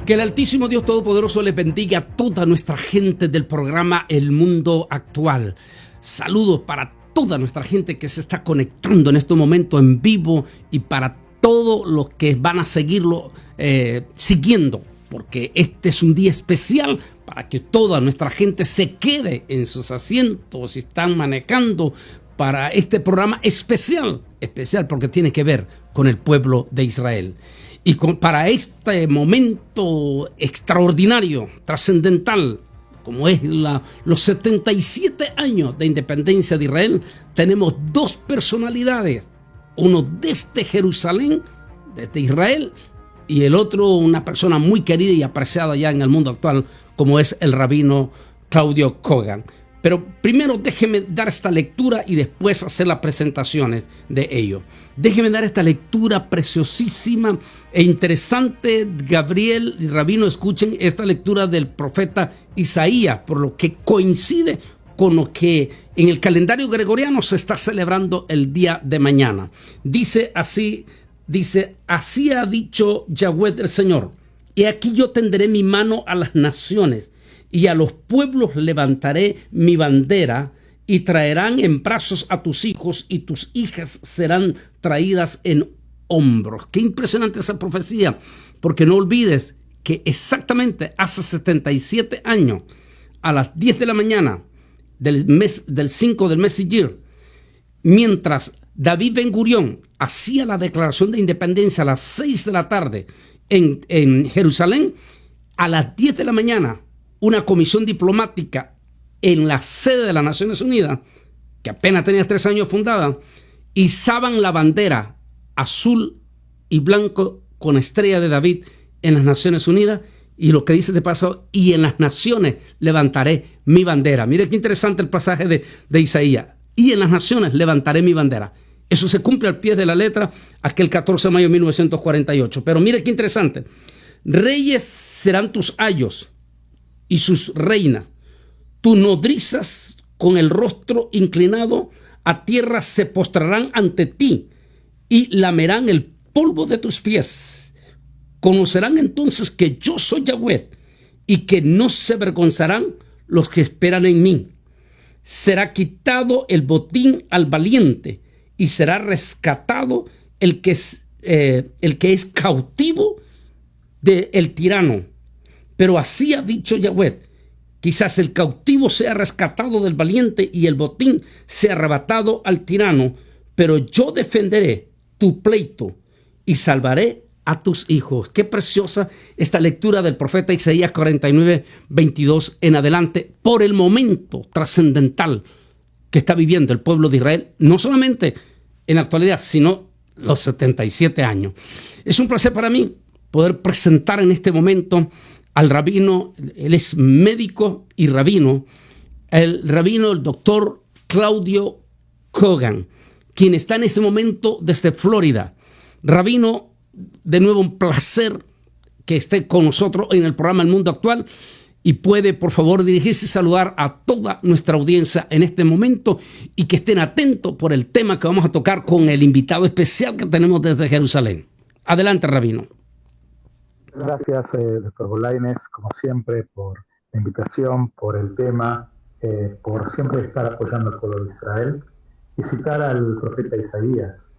Que el Altísimo Dios Todopoderoso les bendiga a toda nuestra gente del programa El Mundo Actual. Saludos para toda nuestra gente que se está conectando en este momento en vivo y para todos los que van a seguirlo siguiendo, porque este es un día especial para que toda nuestra gente se quede en sus asientos y están manejando para este programa especial porque tiene que ver con el pueblo de Israel. Y para este momento extraordinario, trascendental, como es los 77 años de independencia de Israel, tenemos dos personalidades, uno desde Jerusalén, desde Israel, y el otro una persona muy querida y apreciada ya en el mundo actual, como es el rabino Claudio Kogan. Pero primero déjeme dar esta lectura y después hacer las presentaciones de ello. Déjeme dar esta lectura preciosísima e interesante. Gabriel y Rabino, escuchen esta lectura del profeta Isaías, por lo que coincide con lo que en el calendario gregoriano se está celebrando el día de mañana. Dice así ha dicho Yahweh el Señor: he aquí yo tenderé mi mano a las naciones, y a los pueblos levantaré mi bandera, y traerán en brazos a tus hijos, y tus hijas serán traídas en hombros. Qué impresionante esa profecía, porque no olvides que exactamente hace 77 años, a las 10 de la mañana del 5 del mes Siyir, mientras David Ben Gurión hacía la declaración de independencia a las 6 de la tarde en Jerusalén, a las 10 de la mañana, una comisión diplomática en la sede de las Naciones Unidas, que apenas tenía 3 años fundada, izaban la bandera azul y blanco con estrella de David en las Naciones Unidas, y lo que dice de paso: y en las naciones levantaré mi bandera. Mire qué interesante el pasaje de Isaías: y en las naciones levantaré mi bandera. Eso se cumple al pie de la letra aquel 14 de mayo de 1948. Pero mire qué interesante: reyes serán tus ayos y sus reinas, tus nodrizas con el rostro inclinado a tierra se postrarán ante ti y lamerán el polvo de tus pies. Conocerán entonces que yo soy Yahweh, y que no se avergonzarán los que esperan en mí. Será quitado el botín al valiente, y será rescatado el que es cautivo del tirano. Pero así ha dicho Yahweh: quizás el cautivo sea rescatado del valiente y el botín sea arrebatado al tirano, pero yo defenderé tu pleito y salvaré a tus hijos. Qué preciosa esta lectura del profeta Isaías 49:22 en adelante, por el momento trascendental que está viviendo el pueblo de Israel, no solamente en la actualidad, sino los 77 años. Es un placer para mí poder presentar en este momento al rabino. Él es médico y rabino, el doctor Claudio Kogan, quien está en este momento desde Florida. Rabino, de nuevo un placer que esté con nosotros en el programa El Mundo Actual, y puede por favor dirigirse y saludar a toda nuestra audiencia en este momento, y que estén atentos por el tema que vamos a tocar con el invitado especial que tenemos desde Jerusalén. Adelante, rabino. Gracias, doctor Bolaines, como siempre, por la invitación, por el tema, por siempre estar apoyando al pueblo de Israel, y citar al profeta Isaías,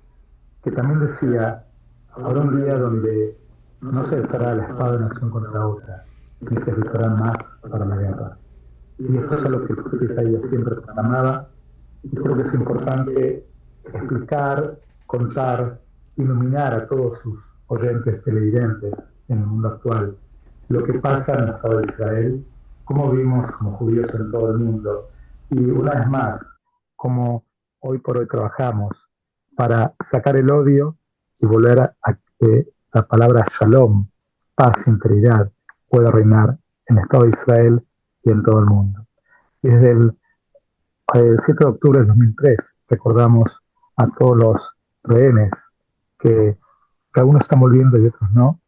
que también decía: habrá un día donde no se alzará la espada de nación contra otra, ni se evitarán más para la guerra. Y esto es lo que el profeta Isaías siempre proclamaba, y creo que es importante explicar, contar, iluminar a todos sus oyentes televidentes en el mundo actual lo que pasa en el Estado de Israel, cómo vivimos como judíos en todo el mundo, y una vez más, cómo hoy por hoy trabajamos para sacar el odio y volver a que la palabra shalom, paz e integridad, pueda reinar en el Estado de Israel y en todo el mundo. Y desde el 7 de octubre del 2003 recordamos a todos los rehenes que algunos están volviendo y otros no,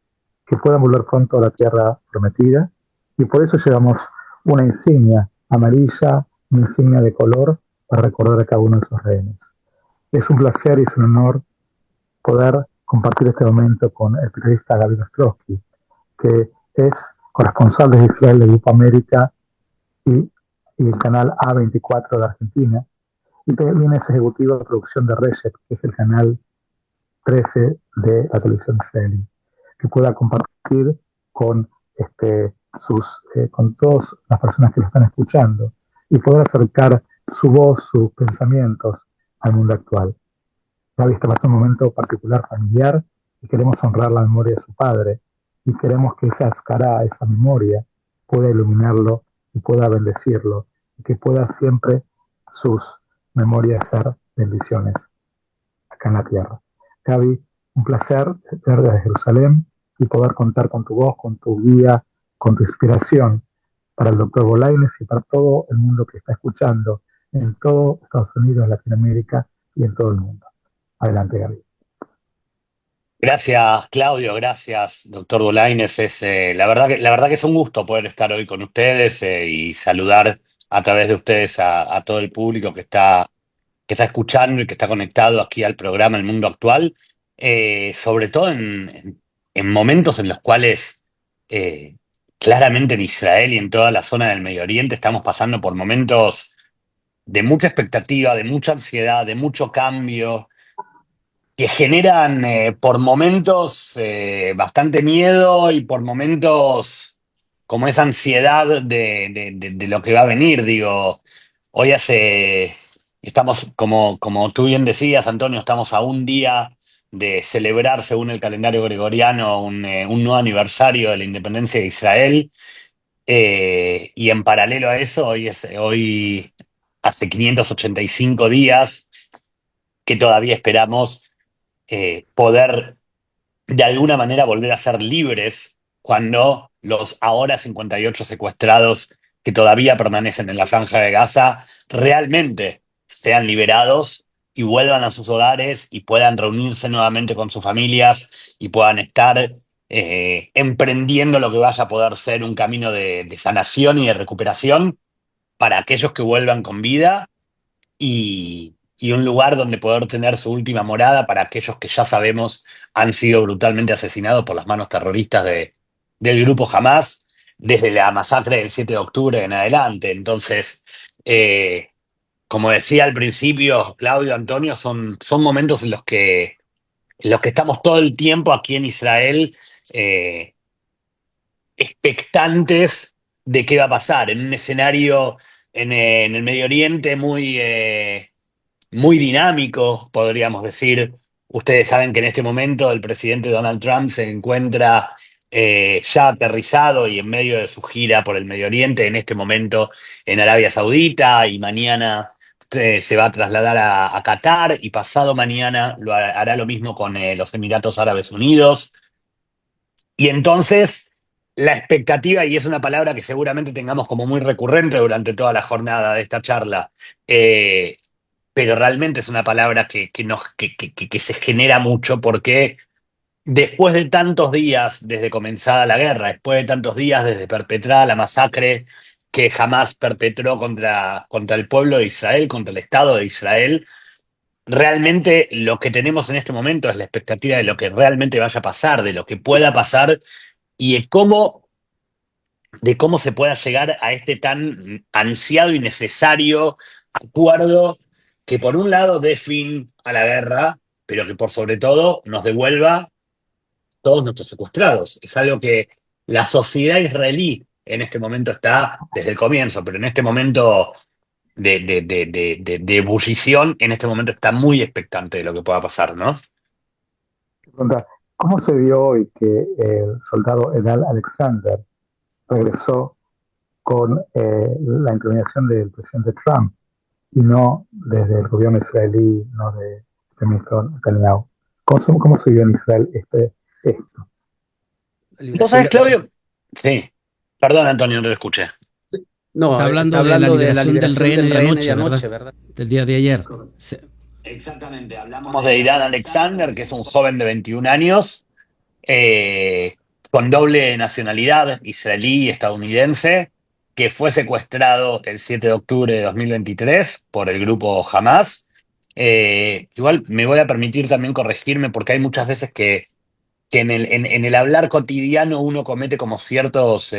que puedan volver pronto a la tierra prometida, y por eso llevamos una insignia amarilla, una insignia de color, para recordar a cada uno de esos rehenes. Es un placer y es un honor poder compartir este momento con el periodista Gabriel Ostrowski, que es corresponsal de Israel del Grupo América y, y el canal A24 de Argentina. Y también es ejecutivo de producción de Reshet, que es el canal 13 de la televisión israelí, que pueda compartir con, con todas las personas que lo están escuchando y poder acercar su voz, sus pensamientos al mundo actual. Gaby está pasando un momento particular familiar y queremos honrar la memoria de su padre y queremos que esa ascará, esa memoria, pueda iluminarlo y pueda bendecirlo y que pueda siempre sus memorias ser bendiciones acá en la tierra. Gaby, un placer ver desde Jerusalén y poder contar con tu voz, con tu guía, con tu inspiración para el doctor Bolaines y para todo el mundo que está escuchando en todo Estados Unidos, Latinoamérica y en todo el mundo. Adelante, Gaby. Gracias, Claudio, gracias, doctor Bolaines. La verdad que es un gusto poder estar hoy con ustedes y saludar a través de ustedes a todo el público que está escuchando y que está conectado aquí al programa El Mundo Actual, sobre todo en momentos en los cuales eh, claramente en Israel y en toda la zona del Medio Oriente estamos pasando por momentos de mucha expectativa, de mucha ansiedad, de mucho cambio que generan por momentos bastante miedo y por momentos como esa ansiedad de lo que va a venir. Digo, hoy estamos, como tú bien decías, Antonio, estamos a un día de celebrar, según el calendario gregoriano, un nuevo aniversario de la independencia de Israel. Y en paralelo a eso, hoy hace 585 días que todavía esperamos poder de alguna manera volver a ser libres cuando los ahora 58 secuestrados que todavía permanecen en la Franja de Gaza realmente sean liberados y vuelvan a sus hogares y puedan reunirse nuevamente con sus familias y puedan estar emprendiendo lo que vaya a poder ser un camino de sanación y de recuperación para aquellos que vuelvan con vida y un lugar donde poder tener su última morada para aquellos que ya sabemos han sido brutalmente asesinados por las manos terroristas del grupo Hamas desde la masacre del 7 de octubre en adelante. Entonces, eh, como decía al principio, Claudio, Antonio, son momentos en los que estamos todo el tiempo aquí en Israel eh, expectantes de qué va a pasar en un escenario en el Medio Oriente muy dinámico, podríamos decir. Ustedes saben que en este momento el presidente Donald Trump se encuentra ya aterrizado y en medio de su gira por el Medio Oriente, en este momento en Arabia Saudita, y mañana se va a trasladar a Qatar y pasado mañana hará lo mismo con los Emiratos Árabes Unidos. Y entonces la expectativa, y es una palabra que seguramente tengamos como muy recurrente durante toda la jornada de esta charla, eh, pero realmente es una palabra que se genera mucho porque después de tantos días desde comenzada la guerra, después de tantos días desde perpetrada la masacre que jamás perpetró contra el pueblo de Israel, contra el Estado de Israel, realmente lo que tenemos en este momento es la expectativa de lo que realmente vaya a pasar, de lo que pueda pasar y de cómo se pueda llegar a este tan ansiado y necesario acuerdo que por un lado dé fin a la guerra, pero que por sobre todo nos devuelva todos nuestros secuestrados. Es algo que la sociedad israelí en este momento está desde el comienzo, pero en este momento de ebullición, en este momento está muy expectante de lo que pueda pasar, ¿no? ¿Cómo se vio hoy que el soldado Edal Alexander regresó con la inclinación del presidente Trump y no desde el gobierno israelí, no del ministro Netanyahu? ¿Cómo se vio en Israel esto? ¿Vos sabés, Claudio? Sí. Perdón, Antonio, no te escuché. No, está hablando de la liberación del rehén de anoche, ¿verdad? Del día de ayer. Exactamente, hablamos de Idan Alexander, que es un joven de 21 años, eh, con doble nacionalidad, israelí y estadounidense, que fue secuestrado el 7 de octubre de 2023 por el grupo Hamas. Igual me voy a permitir también corregirme porque hay muchas veces que que en el hablar cotidiano uno comete como ciertos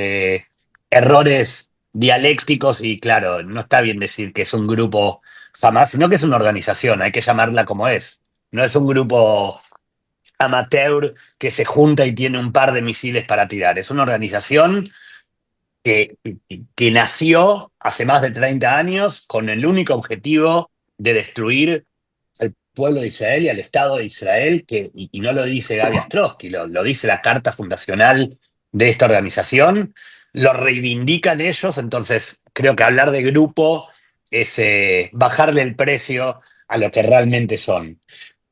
errores dialécticos y claro, no está bien decir que es un grupo jamás, sino que es una organización, hay que llamarla como es. No es un grupo amateur que se junta y tiene un par de misiles para tirar. Es una organización que, que nació hace más de 30 años con el único objetivo de destruir al pueblo de Israel y al Estado de Israel, y no lo dice Gaby Ostrowski, lo dice la carta fundacional de esta organización, lo reivindican ellos, entonces creo que hablar de grupo es bajarle el precio a lo que realmente son.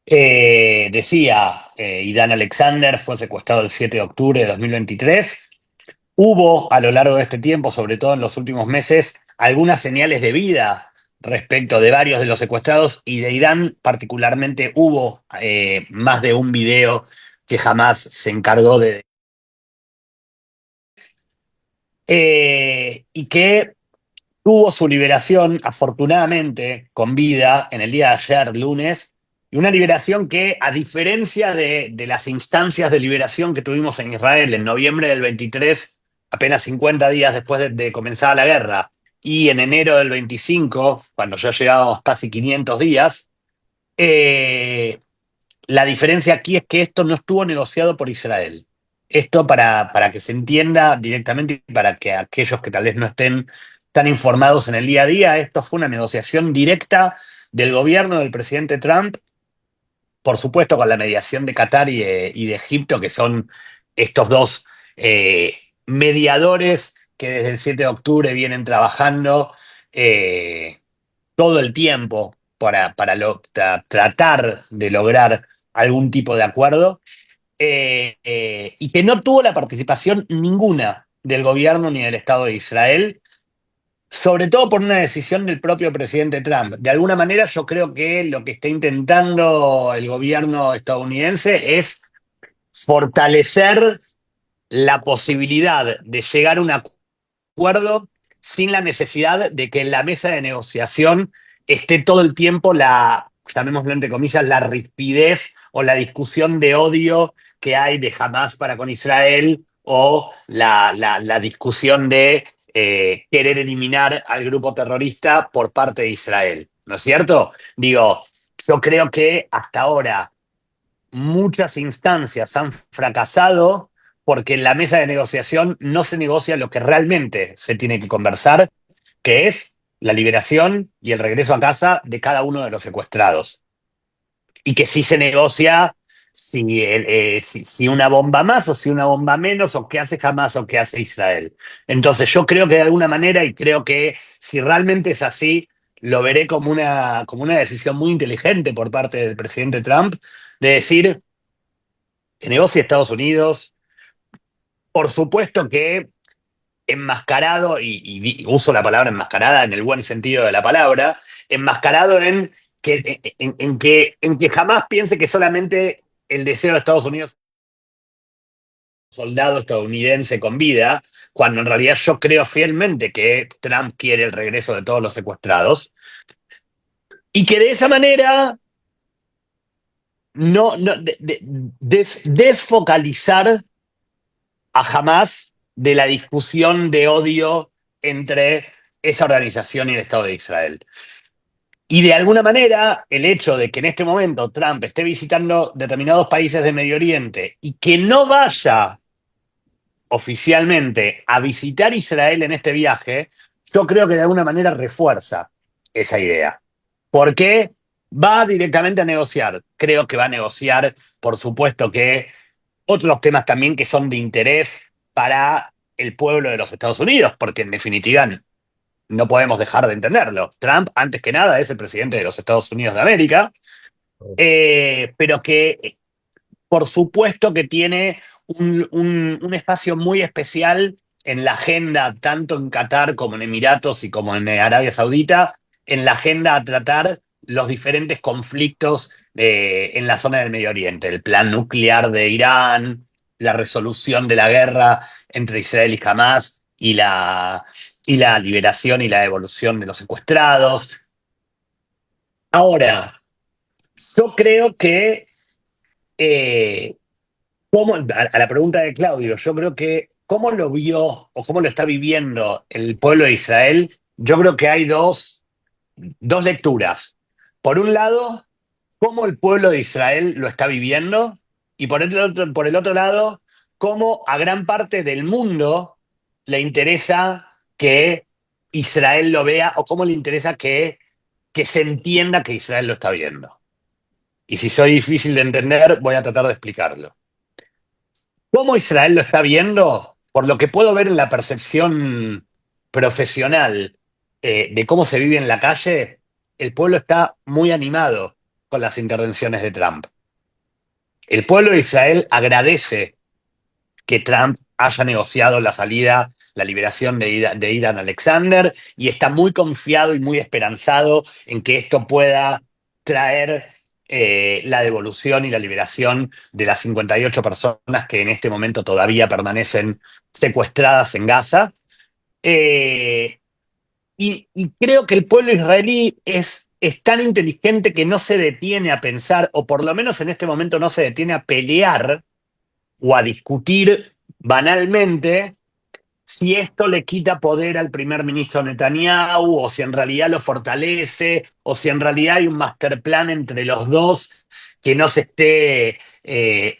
Decía, Idan Alexander fue secuestrado el 7 de octubre de 2023. Hubo a lo largo de este tiempo, sobre todo en los últimos meses, algunas señales de vida respecto de varios de los secuestrados y de Irán particularmente hubo más de un video que jamás se encargó de... y que tuvo su liberación, afortunadamente, con vida en el día de ayer, lunes, y una liberación que, a diferencia de las instancias de liberación que tuvimos en Israel en noviembre del 23, apenas 50 días después de comenzar la guerra, y en enero del 25, cuando ya llegábamos casi 500 días, eh, la diferencia aquí es que esto no estuvo negociado por Israel. Esto para que se entienda directamente y para que aquellos que tal vez no estén tan informados en el día a día, esto fue una negociación directa del gobierno del presidente Trump, por supuesto con la mediación de Qatar y de Egipto, que son estos dos mediadores que desde el 7 de octubre vienen trabajando eh, todo el tiempo para tratar de lograr algún tipo de acuerdo, y que no tuvo la participación ninguna del gobierno ni del Estado de Israel, sobre todo por una decisión del propio presidente Trump. De alguna manera yo creo que lo que está intentando el gobierno estadounidense es fortalecer la posibilidad de llegar a un acuerdo sin la necesidad de que en la mesa de negociación esté todo el tiempo llamémoslo entre comillas, la rispidez o la discusión de odio que hay de Hamas para con Israel o la discusión de querer eliminar al grupo terrorista por parte de Israel. ¿No es cierto? Digo, yo creo que hasta ahora muchas instancias han fracasado porque en la mesa de negociación no se negocia lo que realmente se tiene que conversar, que es la liberación y el regreso a casa de cada uno de los secuestrados. Y que sí se negocia si una bomba más o si una bomba menos, o qué hace Hamas o qué hace Israel. Entonces yo creo que de alguna manera, y creo que si realmente es así, lo veré como una decisión muy inteligente por parte del presidente Trump, de decir que negocie Estados Unidos, por supuesto que enmascarado, y uso la palabra enmascarada en el buen sentido de la palabra, enmascarado en que jamás piense que solamente el deseo de Estados Unidos es un soldado estadounidense con vida, cuando en realidad yo creo fielmente que Trump quiere el regreso de todos los secuestrados, y que de esa manera desfocalizar a Hamas de la discusión de odio entre esa organización y el Estado de Israel. Y de alguna manera, el hecho de que en este momento Trump esté visitando determinados países de Medio Oriente y que no vaya oficialmente a visitar Israel en este viaje, yo creo que de alguna manera refuerza esa idea. ¿Por qué? Va directamente a negociar. Creo que va a negociar, por supuesto, que otros temas también que son de interés para el pueblo de los Estados Unidos, porque en definitiva no podemos dejar de entenderlo. Trump, antes que nada, es el presidente de los Estados Unidos de América, pero que por supuesto que tiene un espacio muy especial en la agenda, tanto en Qatar como en Emiratos y como en Arabia Saudita, en la agenda a tratar los diferentes conflictos en la zona del Medio Oriente, el plan nuclear de Irán, la resolución de la guerra entre Israel y Hamas y la liberación y la devolución de los secuestrados. Ahora, yo creo que eh, A la pregunta de Claudio, yo creo que cómo lo vio o cómo lo está viviendo el pueblo de Israel, yo creo que hay dos lecturas. Por un lado, cómo el pueblo de Israel lo está viviendo y por el otro lado, cómo a gran parte del mundo le interesa que Israel lo vea o cómo le interesa que se entienda que Israel lo está viendo. Y si soy difícil de entender, voy a tratar de explicarlo. ¿Cómo Israel lo está viendo? Por lo que puedo ver en la percepción profesional de cómo se vive en la calle, el pueblo está muy animado con las intervenciones de Trump. El pueblo de Israel agradece que Trump haya negociado la salida, la liberación de Idan Alexander y está muy confiado y muy esperanzado en que esto pueda traer la devolución y la liberación de las 58 personas que en este momento todavía permanecen secuestradas en Gaza. Eh, y creo que el pueblo israelí es tan inteligente que no se detiene a pensar, o por lo menos en este momento no se detiene a pelear o a discutir banalmente si esto le quita poder al primer ministro Netanyahu o si en realidad lo fortalece o si en realidad hay un master plan entre los dos que no se esté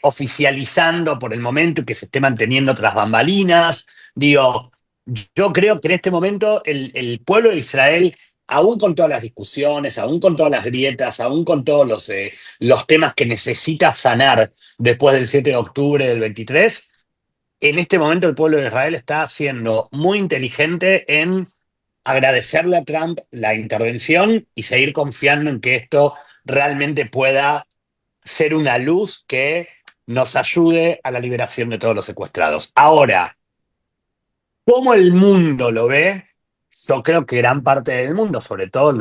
oficializando por el momento y que se esté manteniendo tras bambalinas. Digo, yo creo que en este momento el pueblo de Israel, aún con todas las discusiones, aún con todas las grietas, aún con todos los temas que necesita sanar después del 7 de octubre del 23, en este momento el pueblo de Israel está siendo muy inteligente en agradecerle a Trump la intervención y seguir confiando en que esto realmente pueda ser una luz que nos ayude a la liberación de todos los secuestrados. Ahora, ¿cómo el mundo lo ve? Yo creo que gran parte del mundo, sobre todo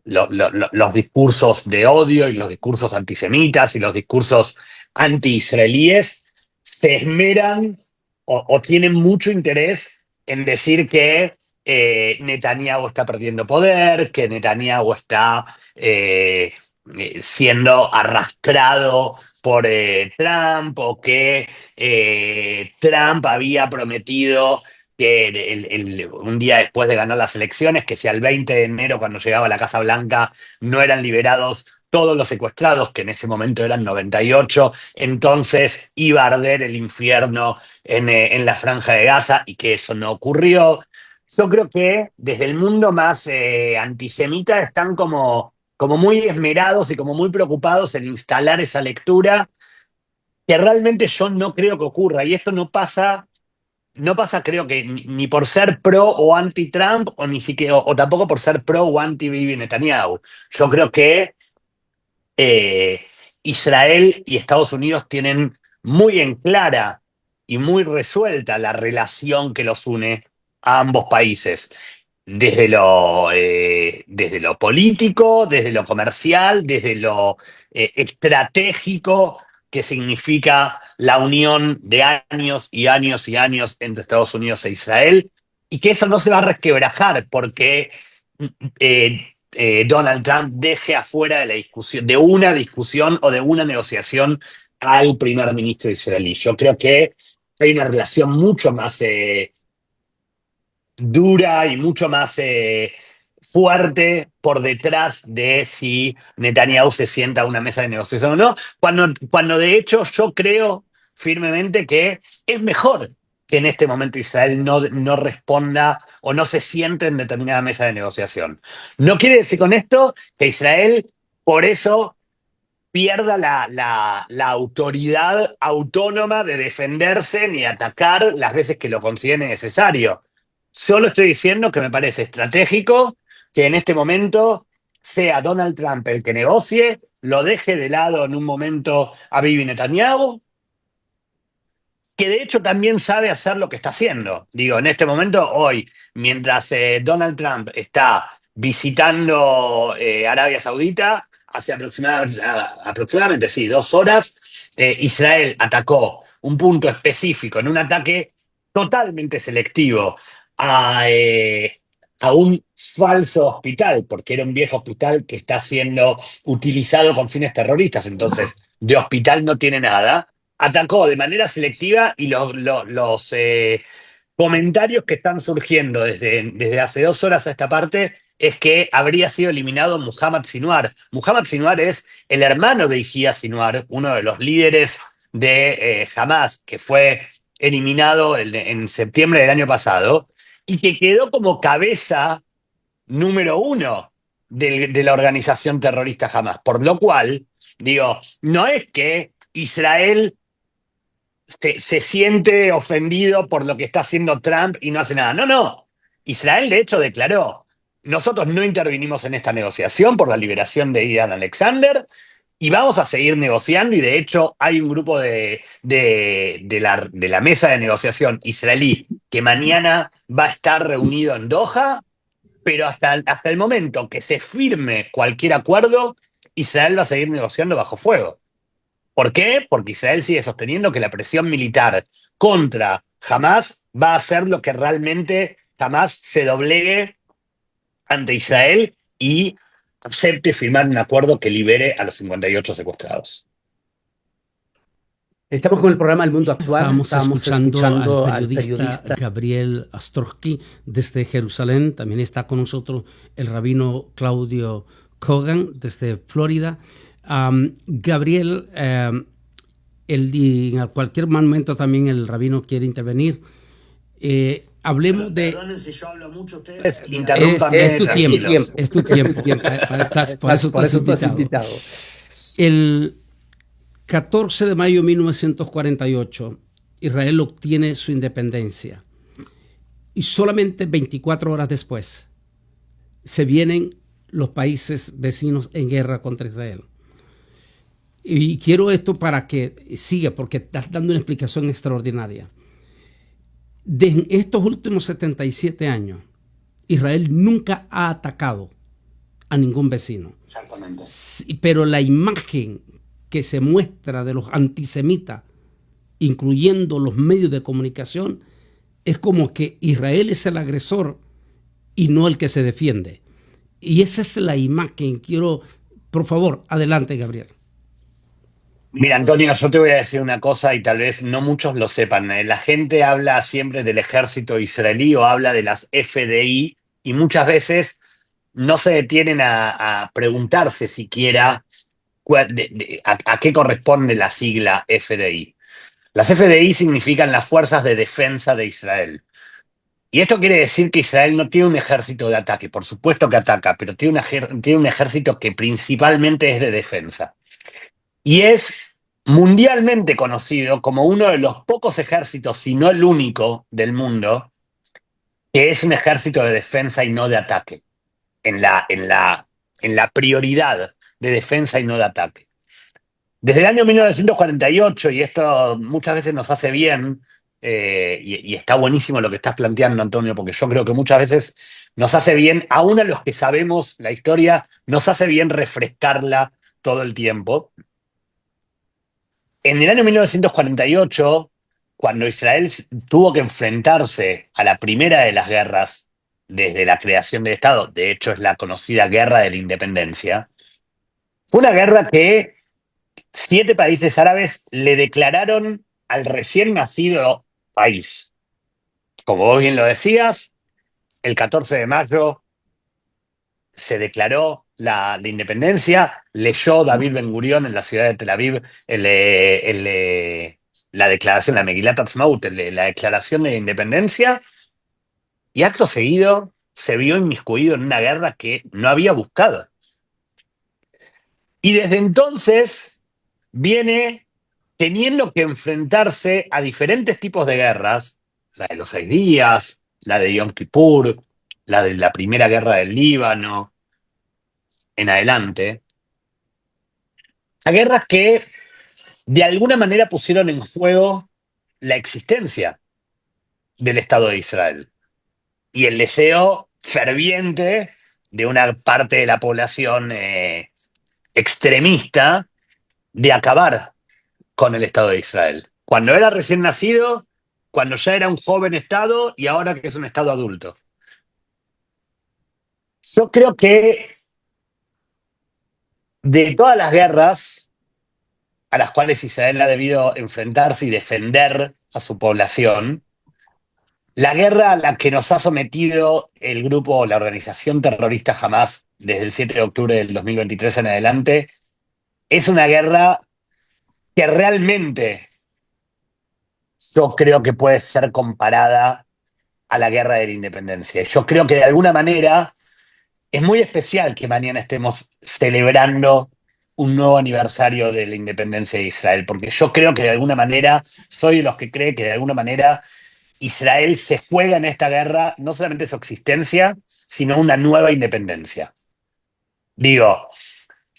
los discursos de odio y los discursos antisemitas y los discursos anti-israelíes se esmeran o tienen mucho interés en decir que Netanyahu está perdiendo poder, que Netanyahu está siendo arrastrado por Trump o que Trump había prometido que un día después de ganar las elecciones, que si al 20 de enero, cuando llegaba a la Casa Blanca, no eran liberados todos los secuestrados, que en ese momento eran 98, entonces iba a arder el infierno en la Franja de Gaza y que eso no ocurrió. Yo creo que desde el mundo más antisemita están como muy esmerados y como muy preocupados en instalar esa lectura que realmente yo no creo que ocurra. Y esto no pasa, creo que ni por ser pro o anti-Trump, o ni siquiera, o tampoco por ser pro o anti-Bibi Netanyahu. Yo creo que eh, Israel y Estados Unidos tienen muy en clara y muy resuelta la relación que los une a ambos países. Desde lo político, desde lo comercial, desde lo estratégico que significa la unión de años y años y años entre Estados Unidos e Israel, y que eso no se va a resquebrajar porque Donald Trump deje afuera de la discusión, de una discusión o de una negociación al primer ministro israelí. Yo creo que hay una relación mucho más dura y mucho más fuerte por detrás de si Netanyahu se sienta a una mesa de negociación o no, cuando de hecho yo creo firmemente que es mejor que en este momento Israel no responda o no se siente en determinada mesa de negociación. No quiere decir con esto que Israel por eso pierda la autoridad autónoma de defenderse ni atacar las veces que lo considere necesario. Solo estoy diciendo que me parece estratégico que en este momento sea Donald Trump el que negocie, lo deje de lado en un momento a Bibi Netanyahu, que de hecho también sabe hacer lo que está haciendo. Digo, en este momento, hoy, mientras Donald Trump está visitando Arabia Saudita, hace aproximadamente, sí, 2 horas, Israel atacó un punto específico en un ataque totalmente selectivo a un falso hospital, porque era un viejo hospital que está siendo utilizado con fines terroristas, entonces de hospital no tiene nada. atacó de manera selectiva y los comentarios que están surgiendo desde hace 2 horas a esta parte es que habría sido eliminado Muhammad Sinwar. Muhammad Sinwar es el hermano de Yahya Sinwar, uno de los líderes de Hamas, que fue eliminado en septiembre del año pasado y que quedó como cabeza número uno de la organización terrorista Hamas. Por lo cual, digo, no es que Israel se siente ofendido por lo que está haciendo Trump y no hace nada. No, no. Israel, de hecho, declaró, nosotros no intervinimos en esta negociación por la liberación de Idan Alexander y vamos a seguir negociando y de hecho hay un grupo de la mesa de negociación israelí que mañana va a estar reunido en Doha, pero hasta el momento que se firme cualquier acuerdo, Israel va a seguir negociando bajo fuego. ¿Por qué? Porque Israel sigue sosteniendo que la presión militar contra Hamas va a hacer lo que realmente Hamas se doblegue ante Israel y acepte firmar un acuerdo que libere a los 58 secuestrados. Estamos con el programa El Mundo Actual. Estábamos escuchando al periodista Gabriel Astrosky desde Jerusalén. También está con nosotros el rabino Claudio Kogan desde Florida. Gabriel, en cualquier momento también el rabino quiere intervenir. Hablemos de... Perdonen si yo hablo mucho, ustedes interrúmpanme. Es tu tiempo. Por eso estás invitado. El 14 de mayo de 1948, Israel obtiene su independencia. Y solamente 24 horas después se vienen los países vecinos en guerra contra Israel. Y quiero esto para que siga, porque estás dando una explicación extraordinaria. De estos últimos 77 años, Israel nunca ha atacado a ningún vecino. Exactamente. Pero la imagen que se muestra de los antisemitas, incluyendo los medios de comunicación, es como que Israel es el agresor y no el que se defiende. Y esa es la imagen. Quiero, por favor, adelante, Gabriel. Mira, Antonio, yo te voy a decir una cosa y tal vez no muchos lo sepan. La gente habla siempre del ejército israelí o habla de las FDI y muchas veces no se detienen a preguntarse siquiera a qué corresponde la sigla FDI. Las FDI significan las Fuerzas de Defensa de Israel. Y esto quiere decir que Israel no tiene un ejército de ataque. Por supuesto que ataca, pero tiene un ejército que principalmente es de defensa. Y es mundialmente conocido como uno de los pocos ejércitos, si no el único del mundo, que es un ejército de defensa y no de ataque, en la prioridad de defensa y no de ataque. Desde el año 1948, y esto muchas veces nos hace bien, y está buenísimo lo que estás planteando, Antonio, porque yo creo que muchas veces nos hace bien, aún a los que sabemos la historia, nos hace bien refrescarla todo el tiempo. En el año 1948, cuando Israel tuvo que enfrentarse a la primera de las guerras desde la creación del Estado, de hecho es la conocida Guerra de la Independencia, fue una guerra que 7 países árabes le declararon al recién nacido país. Como vos bien lo decías, el 14 de mayo se declaró la independencia, leyó David Ben Gurión en la ciudad de Tel Aviv la declaración, la Megilat Atzmaut, la declaración de independencia, y acto seguido se vio inmiscuido en una guerra que no había buscado. Y desde entonces viene teniendo que enfrentarse a diferentes tipos de guerras, la de los 6 días, la de Yom Kippur, la de la primera guerra del Líbano, en adelante, a guerras que de alguna manera pusieron en juego la existencia del Estado de Israel y el deseo ferviente de una parte de la población extremista de acabar con el Estado de Israel. Cuando era recién nacido, cuando ya era un joven Estado y ahora que es un Estado adulto. Yo creo que de todas las guerras, a las cuales Israel ha debido enfrentarse y defender a su población, la guerra a la que nos ha sometido el grupo, la organización terrorista Hamas desde el 7 de octubre del 2023 en adelante, es una guerra que realmente yo creo que puede ser comparada a la guerra de la independencia. Yo creo que de alguna manera es muy especial que mañana estemos celebrando un nuevo aniversario de la independencia de Israel, porque yo creo que de alguna manera, soy de los que cree que de alguna manera Israel se juega en esta guerra no solamente su existencia, sino una nueva independencia. Digo,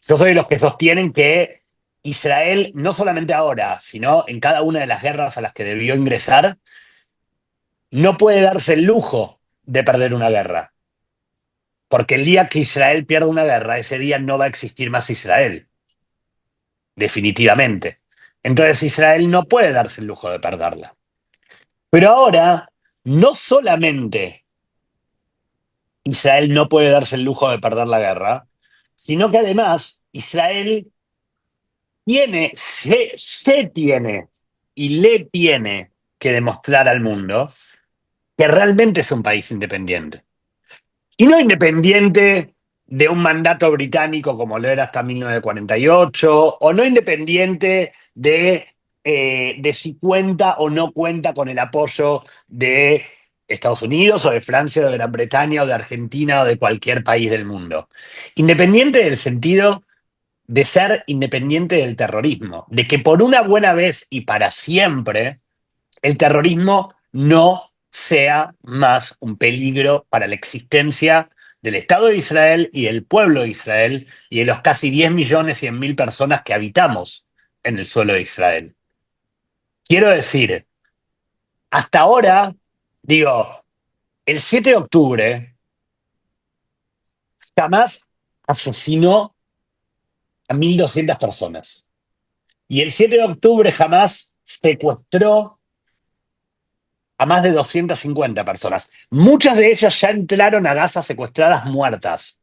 yo soy de los que sostienen que Israel, no solamente ahora, sino en cada una de las guerras a las que debió ingresar, no puede darse el lujo de perder una guerra. Porque el día que Israel pierda una guerra, ese día no va a existir más Israel. Definitivamente. Entonces Israel no puede darse el lujo de perderla. Pero ahora, no solamente Israel no puede darse el lujo de perder la guerra, sino que además Israel tiene y le tiene que demostrar al mundo que realmente es un país independiente. Y no independiente de un mandato británico como lo era hasta 1948, o no independiente de si cuenta o no cuenta con el apoyo de Estados Unidos o de Francia o de Gran Bretaña o de Argentina o de cualquier país del mundo. Independiente del sentido de ser independiente del terrorismo, de que por una buena vez y para siempre el terrorismo no sea más un peligro para la existencia del Estado de Israel y del pueblo de Israel y de los casi 10.100.000 personas que habitamos en el suelo de Israel. Quiero decir, hasta ahora, digo, el 7 de octubre jamás asesinó a 1.200 personas. Y el 7 de octubre jamás secuestró a más de 250 personas. Muchas de ellas ya entraron a Gaza secuestradas muertas.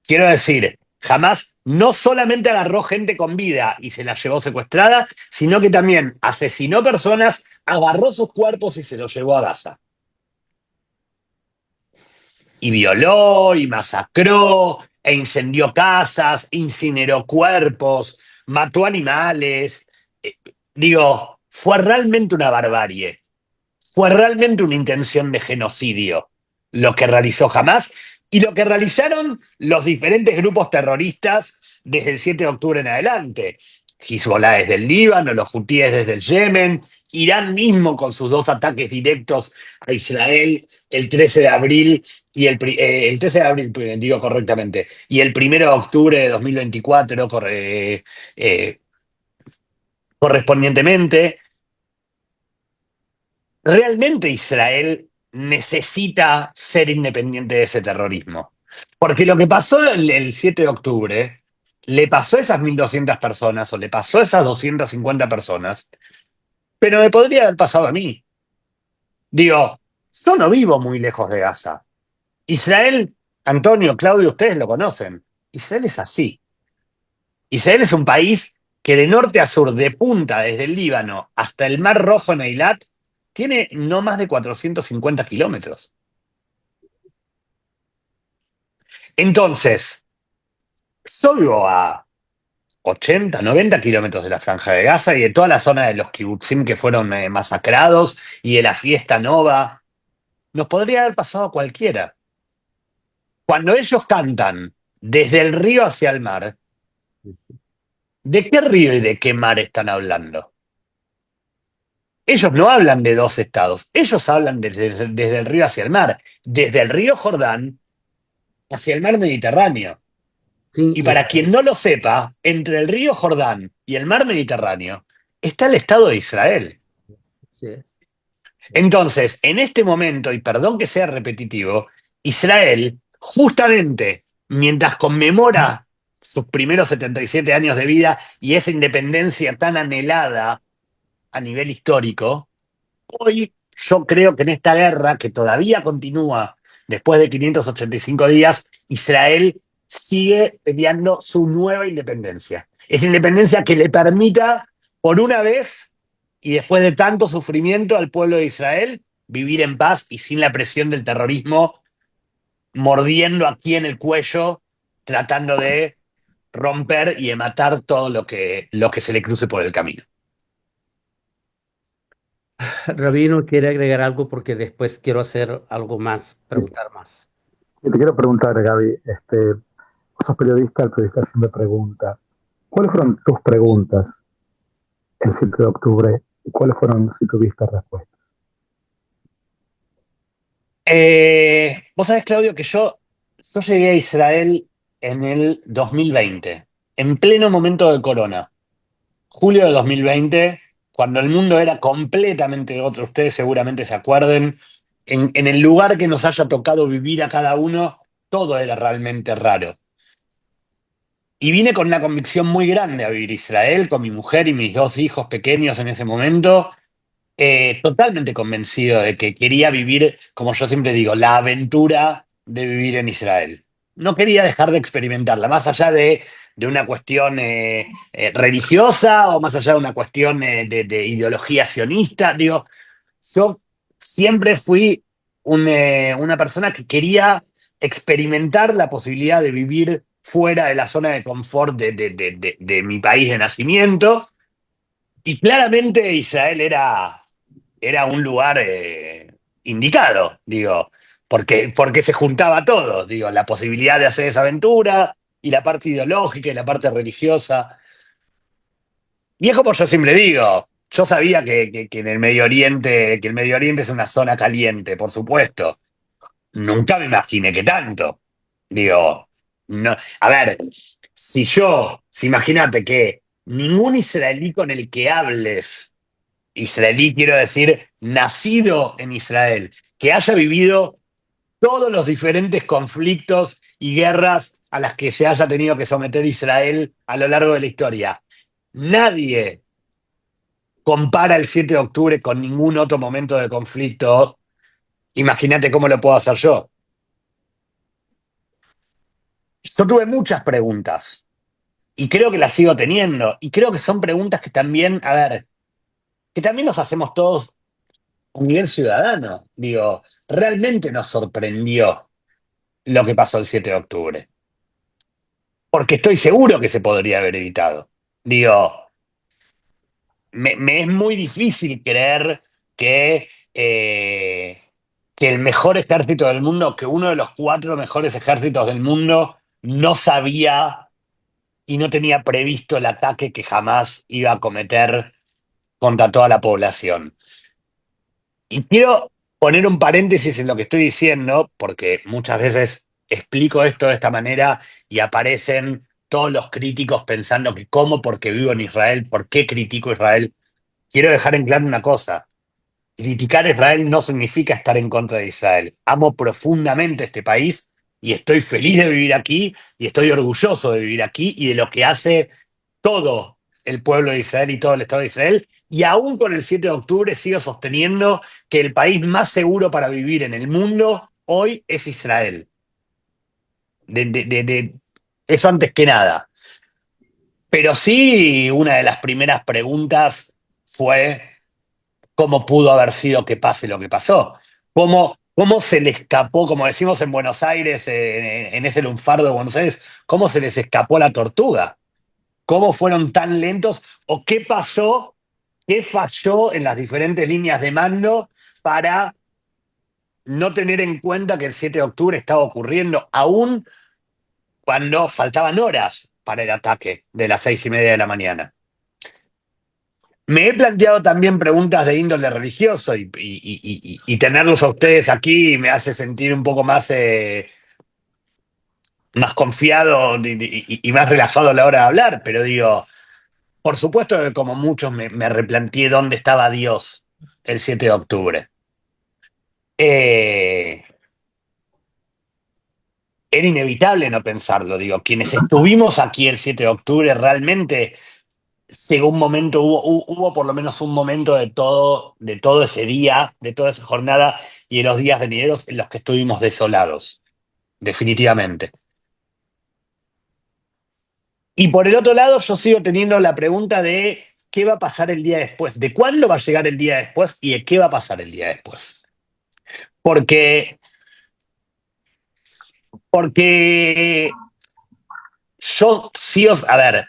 Quiero decir, jamás no solamente agarró gente con vida y se la llevó secuestrada, sino que también asesinó personas, agarró sus cuerpos y se los llevó a Gaza. Y violó, y masacró, e incendió casas, incineró cuerpos, mató animales. Digo, fue realmente una barbarie. Fue realmente una intención de genocidio lo que realizó Hamas y lo que realizaron los diferentes grupos terroristas desde el 7 de octubre en adelante. Hezbollah desde el Líbano, los hutíes desde el Yemen, Irán mismo con sus dos ataques directos a Israel el 13 de abril y el 13 de abril, digo correctamente, y el 1 de octubre de 2024 correspondientemente. ¿Realmente Israel necesita ser independiente de ese terrorismo? Porque lo que pasó el 7 de octubre, le pasó a esas 1.200 personas o le pasó a esas 250 personas, pero me podría haber pasado a mí. Digo, yo no vivo muy lejos de Gaza. Israel, Antonio, Claudio, ustedes lo conocen. Israel es así. Israel es un país que de norte a sur, de punta, desde el Líbano hasta el Mar Rojo en Eilat, tiene no más de 450 kilómetros. Entonces, yo vivo a 80, 90 kilómetros de la Franja de Gaza y de toda la zona de los kibutzim que fueron masacrados y de la fiesta Nova. Nos podría haber pasado a cualquiera. Cuando ellos cantan desde el río hacia el mar, ¿de qué río y de qué mar están hablando? Ellos no hablan de dos estados, ellos hablan desde el río hacia el mar, desde el río Jordán hacia el mar Mediterráneo. Sí, Y para quien no lo sepa, entre el río Jordán y el mar Mediterráneo está el Estado de Israel. sí es. Entonces, en este momento, y perdón que sea repetitivo, Israel, justamente mientras conmemora sus primeros 77 años de vida y esa independencia tan anhelada a nivel histórico, hoy yo creo que en esta guerra que todavía continúa después de 585 días, Israel sigue peleando su nueva independencia. Esa independencia que le permita, por una vez, y después de tanto sufrimiento al pueblo de Israel, vivir en paz y sin la presión del terrorismo mordiendo aquí en el cuello, tratando de romper y de matar todo lo que se le cruce por el camino. Rabino quiere agregar algo porque después quiero hacer algo más, preguntar más. Te quiero preguntar, Gaby, vos sos periodista, el periodista siempre pregunta, ¿cuáles fueron tus preguntas el 7 de octubre y cuáles fueron, si tuviste respuestas? Vos sabés, Claudio, que yo llegué a Israel en el 2020, en pleno momento de corona. Julio de 2020, cuando el mundo era completamente otro. Ustedes seguramente se acuerden, en el lugar que nos haya tocado vivir a cada uno, todo era realmente raro. Y vine con una convicción muy grande a vivir a Israel, con mi mujer y mis 2 hijos pequeños en ese momento, totalmente convencido de que quería vivir, como yo siempre digo, la aventura de vivir en Israel. No quería dejar de experimentarla, más allá de una cuestión religiosa o más allá de una cuestión de ideología sionista. Digo, yo siempre fui una persona que quería experimentar la posibilidad de vivir fuera de la zona de confort de mi país de nacimiento. Y claramente Israel era un lugar indicado, digo, porque se juntaba todo, digo, la posibilidad de hacer esa aventura y la parte ideológica y la parte religiosa. Y es como yo siempre digo, yo sabía que en el Medio Oriente, que el Medio Oriente es una zona caliente, por supuesto. Nunca me imaginé que tanto. Digo, no, a ver, si imagínate que ningún israelí con el que hables, israelí quiero decir, nacido en Israel, que haya vivido todos los diferentes conflictos y guerras a las que se haya tenido que someter Israel a lo largo de la historia. Nadie compara el 7 de octubre con ningún otro momento de conflicto. Imagínate cómo lo puedo hacer yo. Yo tuve muchas preguntas y creo que las sigo teniendo. Y creo que son preguntas que también, a ver, que también nos hacemos todos a nivel ciudadano. Digo, realmente nos sorprendió lo que pasó el 7 de octubre. Porque estoy seguro que se podría haber evitado. Digo, me es muy difícil creer que, que el mejor ejército del mundo, que uno de los 4 mejores ejércitos del mundo, no sabía y no tenía previsto el ataque que jamás iba a cometer contra toda la población. Y quiero poner un paréntesis en lo que estoy diciendo, porque muchas veces explico esto de esta manera y aparecen todos los críticos pensando que cómo, porque vivo en Israel, por qué critico a Israel. Quiero dejar en claro una cosa. Criticar a Israel no significa estar en contra de Israel. Amo profundamente este país y estoy feliz de vivir aquí y estoy orgulloso de vivir aquí y de lo que hace todo el pueblo de Israel y todo el Estado de Israel. Y aún con el 7 de octubre sigo sosteniendo que el país más seguro para vivir en el mundo hoy es Israel. Eso antes que nada. Pero sí, una de las primeras preguntas fue cómo pudo haber sido que pase lo que pasó. Cómo se le escapó, como decimos en Buenos Aires, en ese lunfardo de Buenos Aires, cómo se les escapó la tortuga. ¿Cómo fueron tan lentos? ¿O qué pasó? ¿Qué falló en las diferentes líneas de mando para no tener en cuenta que el 7 de octubre estaba ocurriendo aún cuando faltaban horas para el ataque de las 6:30 de la mañana? Me he planteado también preguntas de índole religioso y tenerlos a ustedes aquí me hace sentir un poco más confiado y más relajado a la hora de hablar, pero digo, por supuesto que como muchos me replanteé dónde estaba Dios el 7 de octubre. Eh, Era inevitable no pensarlo, digo, quienes estuvimos aquí el 7 de octubre realmente llegó un momento, hubo por lo menos un momento de todo ese día, de toda esa jornada y de los días venideros en los que estuvimos desolados, definitivamente. Y por el otro lado, yo sigo teniendo la pregunta de qué va a pasar el día después, de cuándo va a llegar el día después y de qué va a pasar el día después. Porque, porque yo sí os, a ver,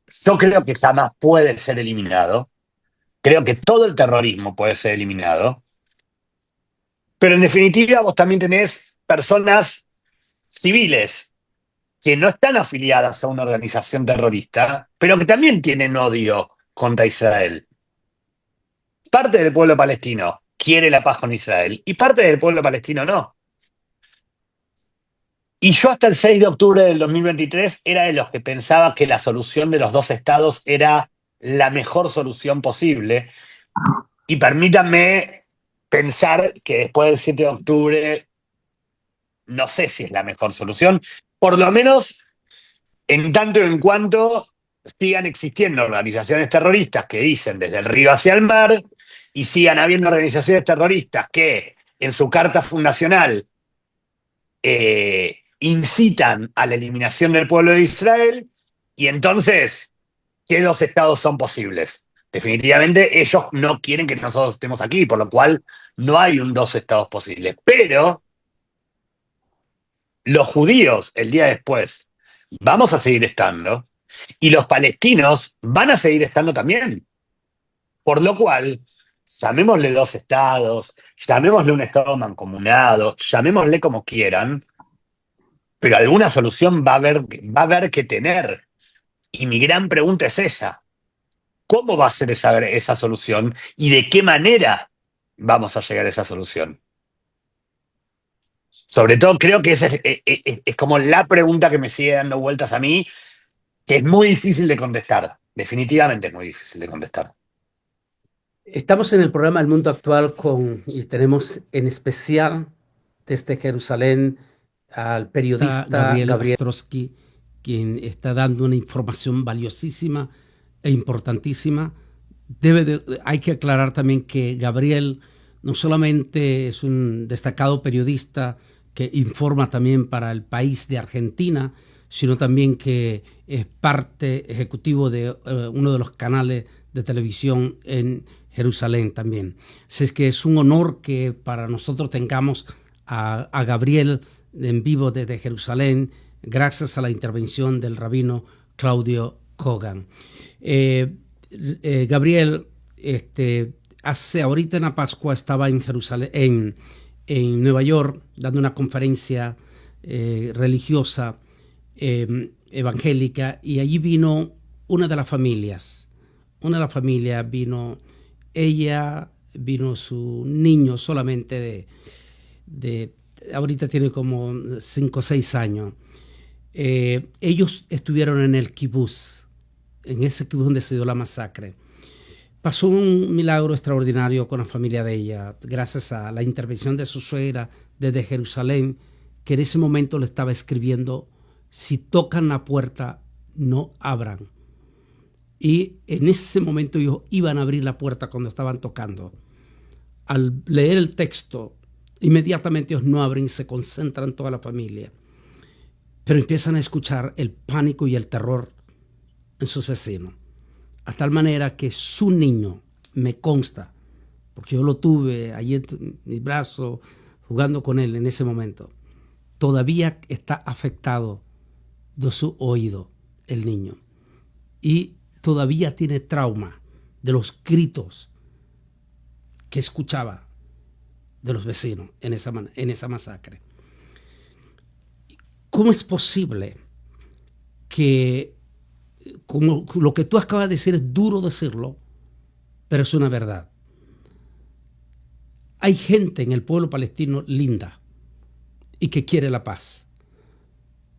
yo creo que jamás puede ser eliminado. Creo que todo el terrorismo puede ser eliminado. Pero en definitiva, vos también tenés personas civiles que no están afiliadas a una organización terrorista, pero que también tienen odio contra Israel. Parte del pueblo palestino quiere la paz con Israel y parte del pueblo palestino no. Y yo hasta el 6 de octubre del 2023 era de los que pensaba que la solución de los dos estados era la mejor solución posible. Y permítanme pensar que después del 7 de octubre no sé si es la mejor solución, por lo menos en tanto y en cuanto sigan existiendo organizaciones terroristas que dicen desde el río hacia el mar y sigan habiendo organizaciones terroristas que en su carta fundacional incitan a la eliminación del pueblo de Israel y entonces, ¿qué dos estados son posibles? Definitivamente ellos no quieren que nosotros estemos aquí, por lo cual no hay un dos estados posibles. Pero los judíos el día después vamos a seguir estando y los palestinos van a seguir estando también. Por lo cual, llamémosle dos estados, llamémosle un estado mancomunado, llamémosle como quieran, pero alguna solución va a haber que tener. Y mi gran pregunta es esa. ¿Cómo va a ser esa solución y de qué manera vamos a llegar a esa solución? Sobre todo creo que esa es como la pregunta que me sigue dando vueltas a mí, que es muy difícil de contestar. Definitivamente es muy difícil de contestar. Estamos en el programa El Mundo Actual y tenemos en especial desde Jerusalén al periodista Gabriel Gabriel. Ostrowski, quien está dando una información valiosísima e importantísima. Hay que aclarar también que Gabriel no solamente es un destacado periodista que informa también para el país de Argentina, sino también que es parte ejecutivo de uno de los canales de televisión en Jerusalén también. Así es que es un honor que para nosotros tengamos a Gabriel en vivo desde Jerusalén, gracias a la intervención del rabino Claudio Kogan. Gabriel, ahorita en la Pascua estaba en Jerusalén, en Nueva York, dando una conferencia religiosa evangélica, y allí vino una de las familias. Vino su niño solamente ahorita tiene como 5 o 6 años. Ellos estuvieron en el kibutz, en ese kibutz donde se dio la masacre. Pasó un milagro extraordinario con la familia de ella, gracias a la intervención de su suegra desde Jerusalén, que en ese momento le estaba escribiendo: si tocan la puerta, no abran. Y en ese momento ellos iban a abrir la puerta cuando estaban tocando. Al leer el texto, inmediatamente ellos no abren, se concentran toda la familia. Pero empiezan a escuchar el pánico y el terror en sus vecinos. A tal manera que su niño, me consta, porque yo lo tuve allí en mi brazo jugando con él en ese momento, todavía está afectado de su oído, el niño. Y todavía tiene trauma de los gritos que escuchaba de los vecinos en esa masacre. ¿Cómo es posible que, como lo que tú acabas de decir, es duro decirlo, pero es una verdad? Hay gente en el pueblo palestino linda y que quiere la paz,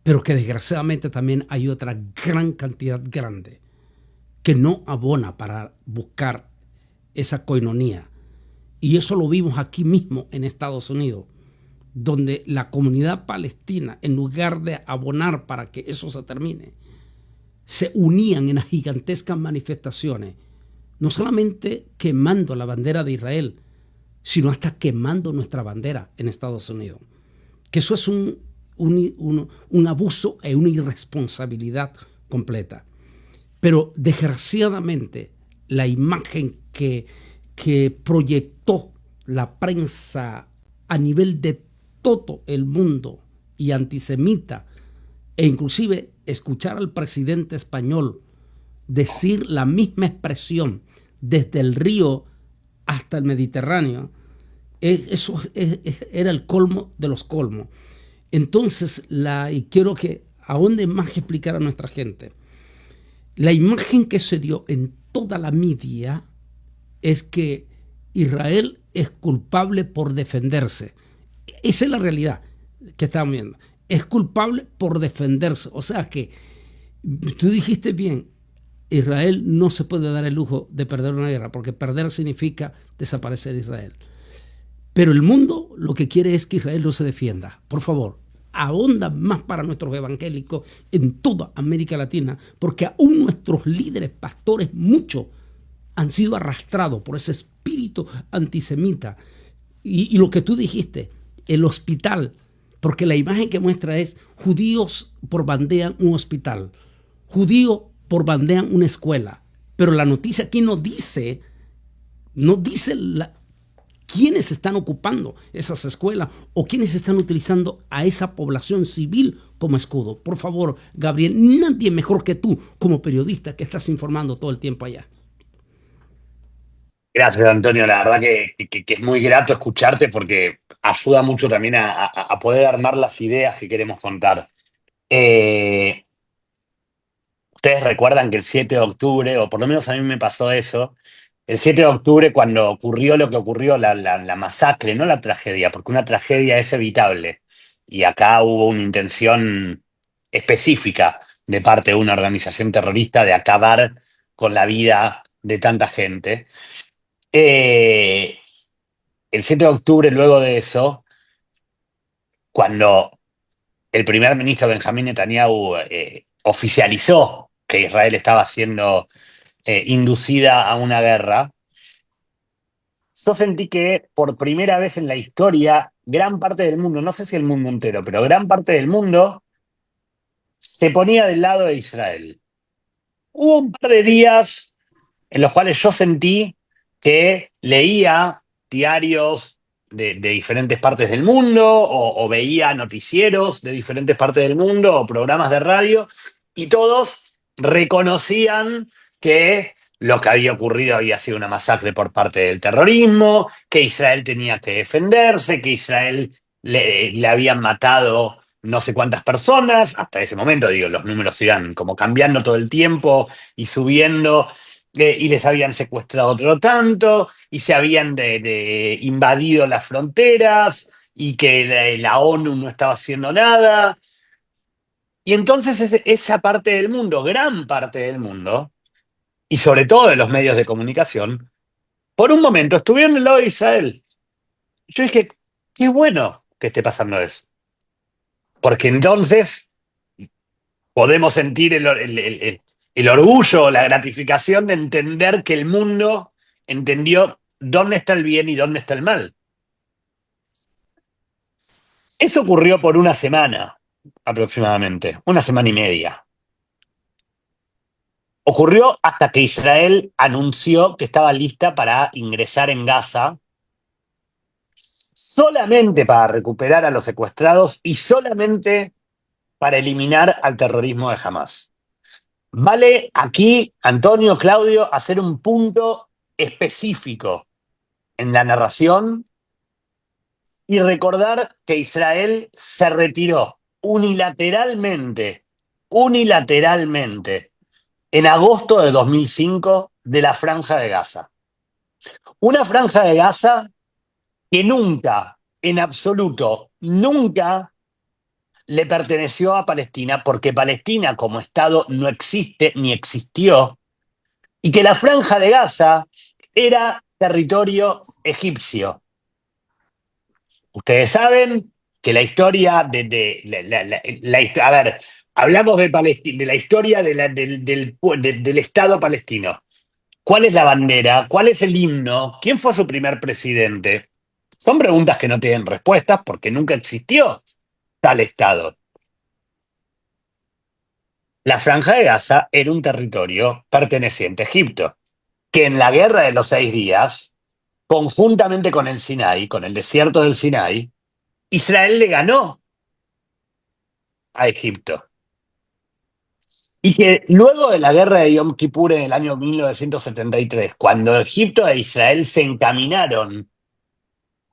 pero que desgraciadamente también hay otra gran cantidad grande que no abona para buscar esa coinonía. Y eso lo vimos aquí mismo en Estados Unidos, donde la comunidad palestina, en lugar de abonar para que eso se termine, se unían en las gigantescas manifestaciones, no solamente quemando la bandera de Israel, sino hasta quemando nuestra bandera en Estados Unidos. Que eso es un abuso e una irresponsabilidad completa. Pero desgraciadamente la imagen que proyectó la prensa a nivel de todo el mundo y antisemita, e inclusive escuchar al presidente español decir la misma expresión desde el río hasta el Mediterráneo, eso era el colmo de los colmos. Entonces, y quiero que ahonde más que explicar a nuestra gente, la imagen que se dio en toda la media es que Israel es culpable por defenderse. Esa es la realidad que estamos viendo. Es culpable por defenderse. O sea que tú dijiste bien, Israel no se puede dar el lujo de perder una guerra, porque perder significa desaparecer Israel. Pero el mundo lo que quiere es que Israel no se defienda. Por favor, ahonda más para nuestros evangélicos en toda América Latina, porque aún nuestros líderes, pastores, muchos han sido arrastrados por ese espíritu antisemita. Y lo que tú dijiste, el hospital, porque la imagen que muestra es judíos borbandean un hospital, judíos borbandean una escuela, pero la noticia aquí no dice quiénes están ocupando esas escuelas o quiénes están utilizando a esa población civil como escudo. Por favor, Gabriel, nadie mejor que tú como periodista que estás informando todo el tiempo allá. Gracias, Antonio. La verdad que es muy grato escucharte porque ayuda mucho también a poder armar las ideas que queremos contar. Ustedes recuerdan que el 7 de octubre, o por lo menos a mí me pasó eso, el 7 de octubre cuando ocurrió lo que ocurrió, la masacre, no la tragedia, porque una tragedia es evitable. Y acá hubo una intención específica de parte de una organización terrorista de acabar con la vida de tanta gente. El 7 de octubre, luego de eso, cuando el primer ministro Benjamín Netanyahu oficializó que Israel estaba siendo inducida a una guerra, yo sentí que por primera vez en la historia, gran parte del mundo, no sé si el mundo entero, pero gran parte del mundo se ponía del lado de Israel. Hubo un par de días en los cuales yo sentí que leía diarios de diferentes partes del mundo o veía noticieros de diferentes partes del mundo o programas de radio y todos reconocían que lo que había ocurrido había sido una masacre por parte del terrorismo, que Israel tenía que defenderse, que Israel le habían matado no sé cuántas personas. Hasta ese momento, digo, los números iban como cambiando todo el tiempo y subiendo, y les habían secuestrado otro tanto, y se habían invadido las fronteras, y que la ONU no estaba haciendo nada. Y entonces esa parte del mundo, gran parte del mundo, y sobre todo de los medios de comunicación, por un momento estuvieron del lado de Israel. Yo dije, qué bueno que esté pasando eso. Porque entonces podemos sentir el orgullo, la gratificación de entender que el mundo entendió dónde está el bien y dónde está el mal. Eso ocurrió por una semana, aproximadamente, una semana y media. Ocurrió hasta que Israel anunció que estaba lista para ingresar en Gaza solamente para recuperar a los secuestrados y solamente para eliminar al terrorismo de Hamas. Vale aquí, Antonio, Claudio, hacer un punto específico en la narración y recordar que Israel se retiró unilateralmente, en agosto de 2005 de la Franja de Gaza. Una Franja de Gaza que nunca, en absoluto, nunca le perteneció a Palestina, porque Palestina como Estado no existe ni existió, y que la Franja de Gaza era territorio egipcio. Ustedes saben que la historia a ver, hablamos de Palestina, de la historia del Estado palestino. ¿Cuál es la bandera? ¿Cuál es el himno? ¿Quién fue su primer presidente? Son preguntas que no tienen respuestas porque nunca existió tal Estado. la Franja de Gaza era un territorio perteneciente a Egipto, que en la Guerra de los 6 días, conjuntamente con el Sinaí, con el desierto del Sinaí, Israel le ganó a Egipto. Y que luego de la guerra de Yom Kippur en el año 1973, cuando Egipto e Israel se encaminaron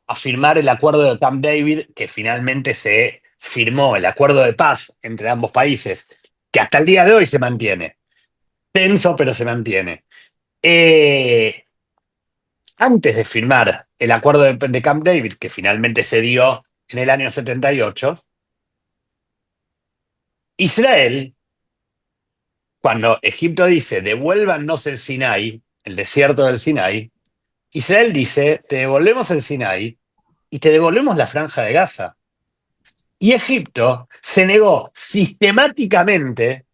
a firmar el acuerdo de Camp David, que finalmente se firmó, el acuerdo de paz entre ambos países, que hasta el día de hoy se mantiene. Tenso, pero se mantiene. Antes de firmar el acuerdo de Camp David, que finalmente se dio en el año 78, Israel, cuando Egipto dice devuélvanos el Sinaí, el desierto del Sinaí, Israel dice te devolvemos el Sinaí y te devolvemos la Franja de Gaza. Y Egipto se negó sistemáticamente,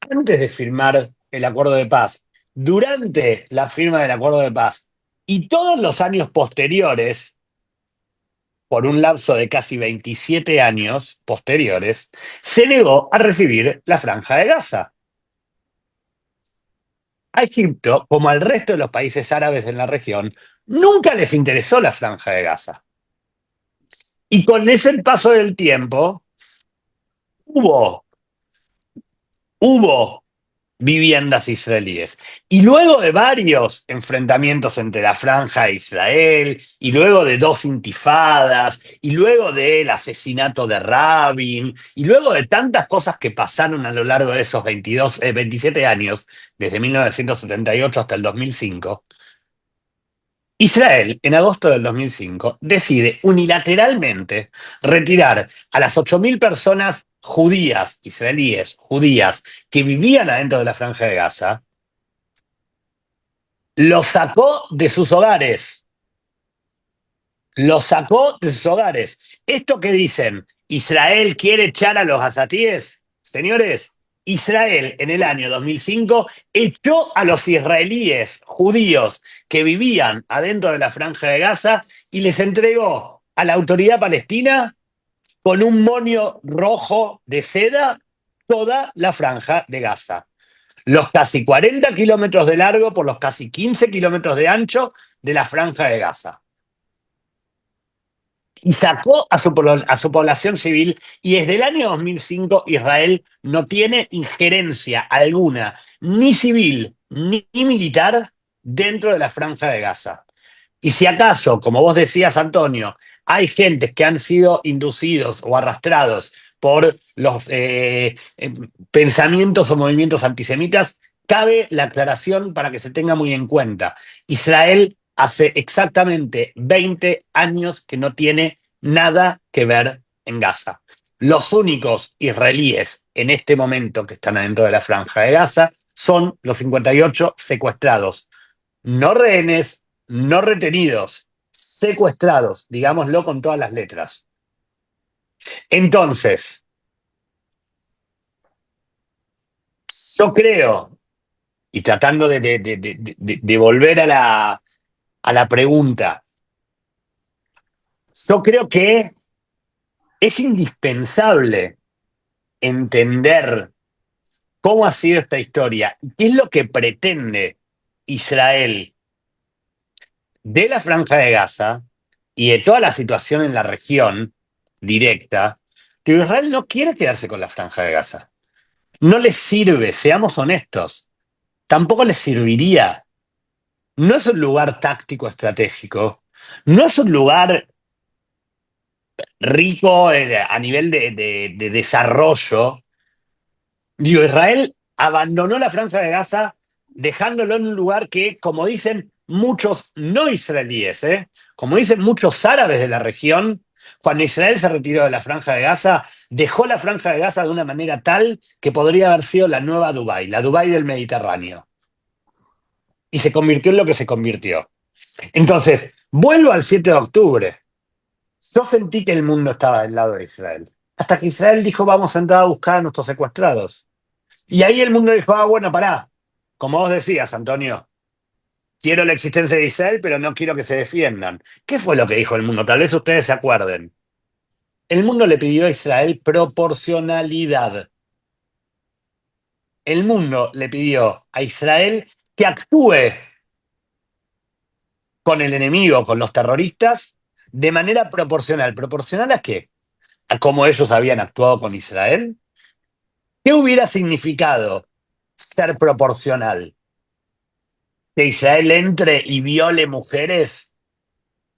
antes de firmar el acuerdo de paz, durante la firma del acuerdo de paz y todos los años posteriores, por un lapso de casi 27 años posteriores, se negó a recibir la Franja de Gaza. A Egipto, como al resto de los países árabes en la región, nunca les interesó la Franja de Gaza. Y con ese paso del tiempo, hubo viviendas israelíes. Y luego de varios enfrentamientos entre la Franja e Israel, y luego de 2 intifadas, y luego del asesinato de Rabin, y luego de tantas cosas que pasaron a lo largo de esos 27 años, desde 1978 hasta el 2005, Israel, en agosto del 2005, decide unilateralmente retirar a las 8.000 personas judías, israelíes, judías, que vivían adentro de la Franja de Gaza, los sacó de sus hogares. Los sacó de sus hogares. Esto que dicen, Israel quiere echar a los gazatíes, señores, Israel en el año 2005 echó a los israelíes judíos que vivían adentro de la Franja de Gaza y les entregó a la autoridad palestina con un moño rojo de seda toda la Franja de Gaza. Los casi 40 kilómetros de largo por los casi 15 kilómetros de ancho de la Franja de Gaza. Y sacó a su población civil, y desde el año 2005 Israel no tiene injerencia alguna, ni civil ni militar, dentro de la Franja de Gaza. Y si acaso, como vos decías, Antonio, hay gentes que han sido inducidos o arrastrados por los pensamientos o movimientos antisemitas, cabe la aclaración para que se tenga muy en cuenta. Israel hace exactamente 20 años que no tiene nada que ver en Gaza. Los únicos israelíes en este momento que están adentro de la Franja de Gaza son los 58 secuestrados, no rehenes, no retenidos, secuestrados, digámoslo con todas las letras. Entonces, yo creo, y tratando de volver a la pregunta, yo creo que es indispensable entender cómo ha sido esta historia y qué es lo que pretende Israel de la Franja de Gaza y de toda la situación en la región directa, que Israel no quiere quedarse con la Franja de Gaza. No les sirve, seamos honestos. Tampoco les serviría. No es un lugar táctico estratégico. No es un lugar rico a nivel de desarrollo. Digo, Israel abandonó la Franja de Gaza dejándolo en un lugar que, como dicen muchos no israelíes, como dicen muchos árabes de la región, cuando Israel se retiró de la Franja de Gaza, dejó la Franja de Gaza de una manera tal que podría haber sido la nueva Dubái, la Dubái del Mediterráneo. Y se convirtió en lo que se convirtió. Entonces, vuelvo al 7 de octubre. Yo sentí que el mundo estaba del lado de Israel. Hasta que Israel dijo, vamos a entrar a buscar a nuestros secuestrados. Y ahí el mundo dijo, bueno, pará. Como vos decías, Antonio, quiero la existencia de Israel, pero no quiero que se defiendan. ¿Qué fue lo que dijo el mundo? Tal vez ustedes se acuerden. El mundo le pidió a Israel proporcionalidad. el mundo le pidió a Israel que actúe con el enemigo, con los terroristas, de manera proporcional. ¿Proporcional a qué? A cómo ellos habían actuado con Israel. ¿Qué hubiera significado ser proporcional? ¿Que Israel entre y viole mujeres?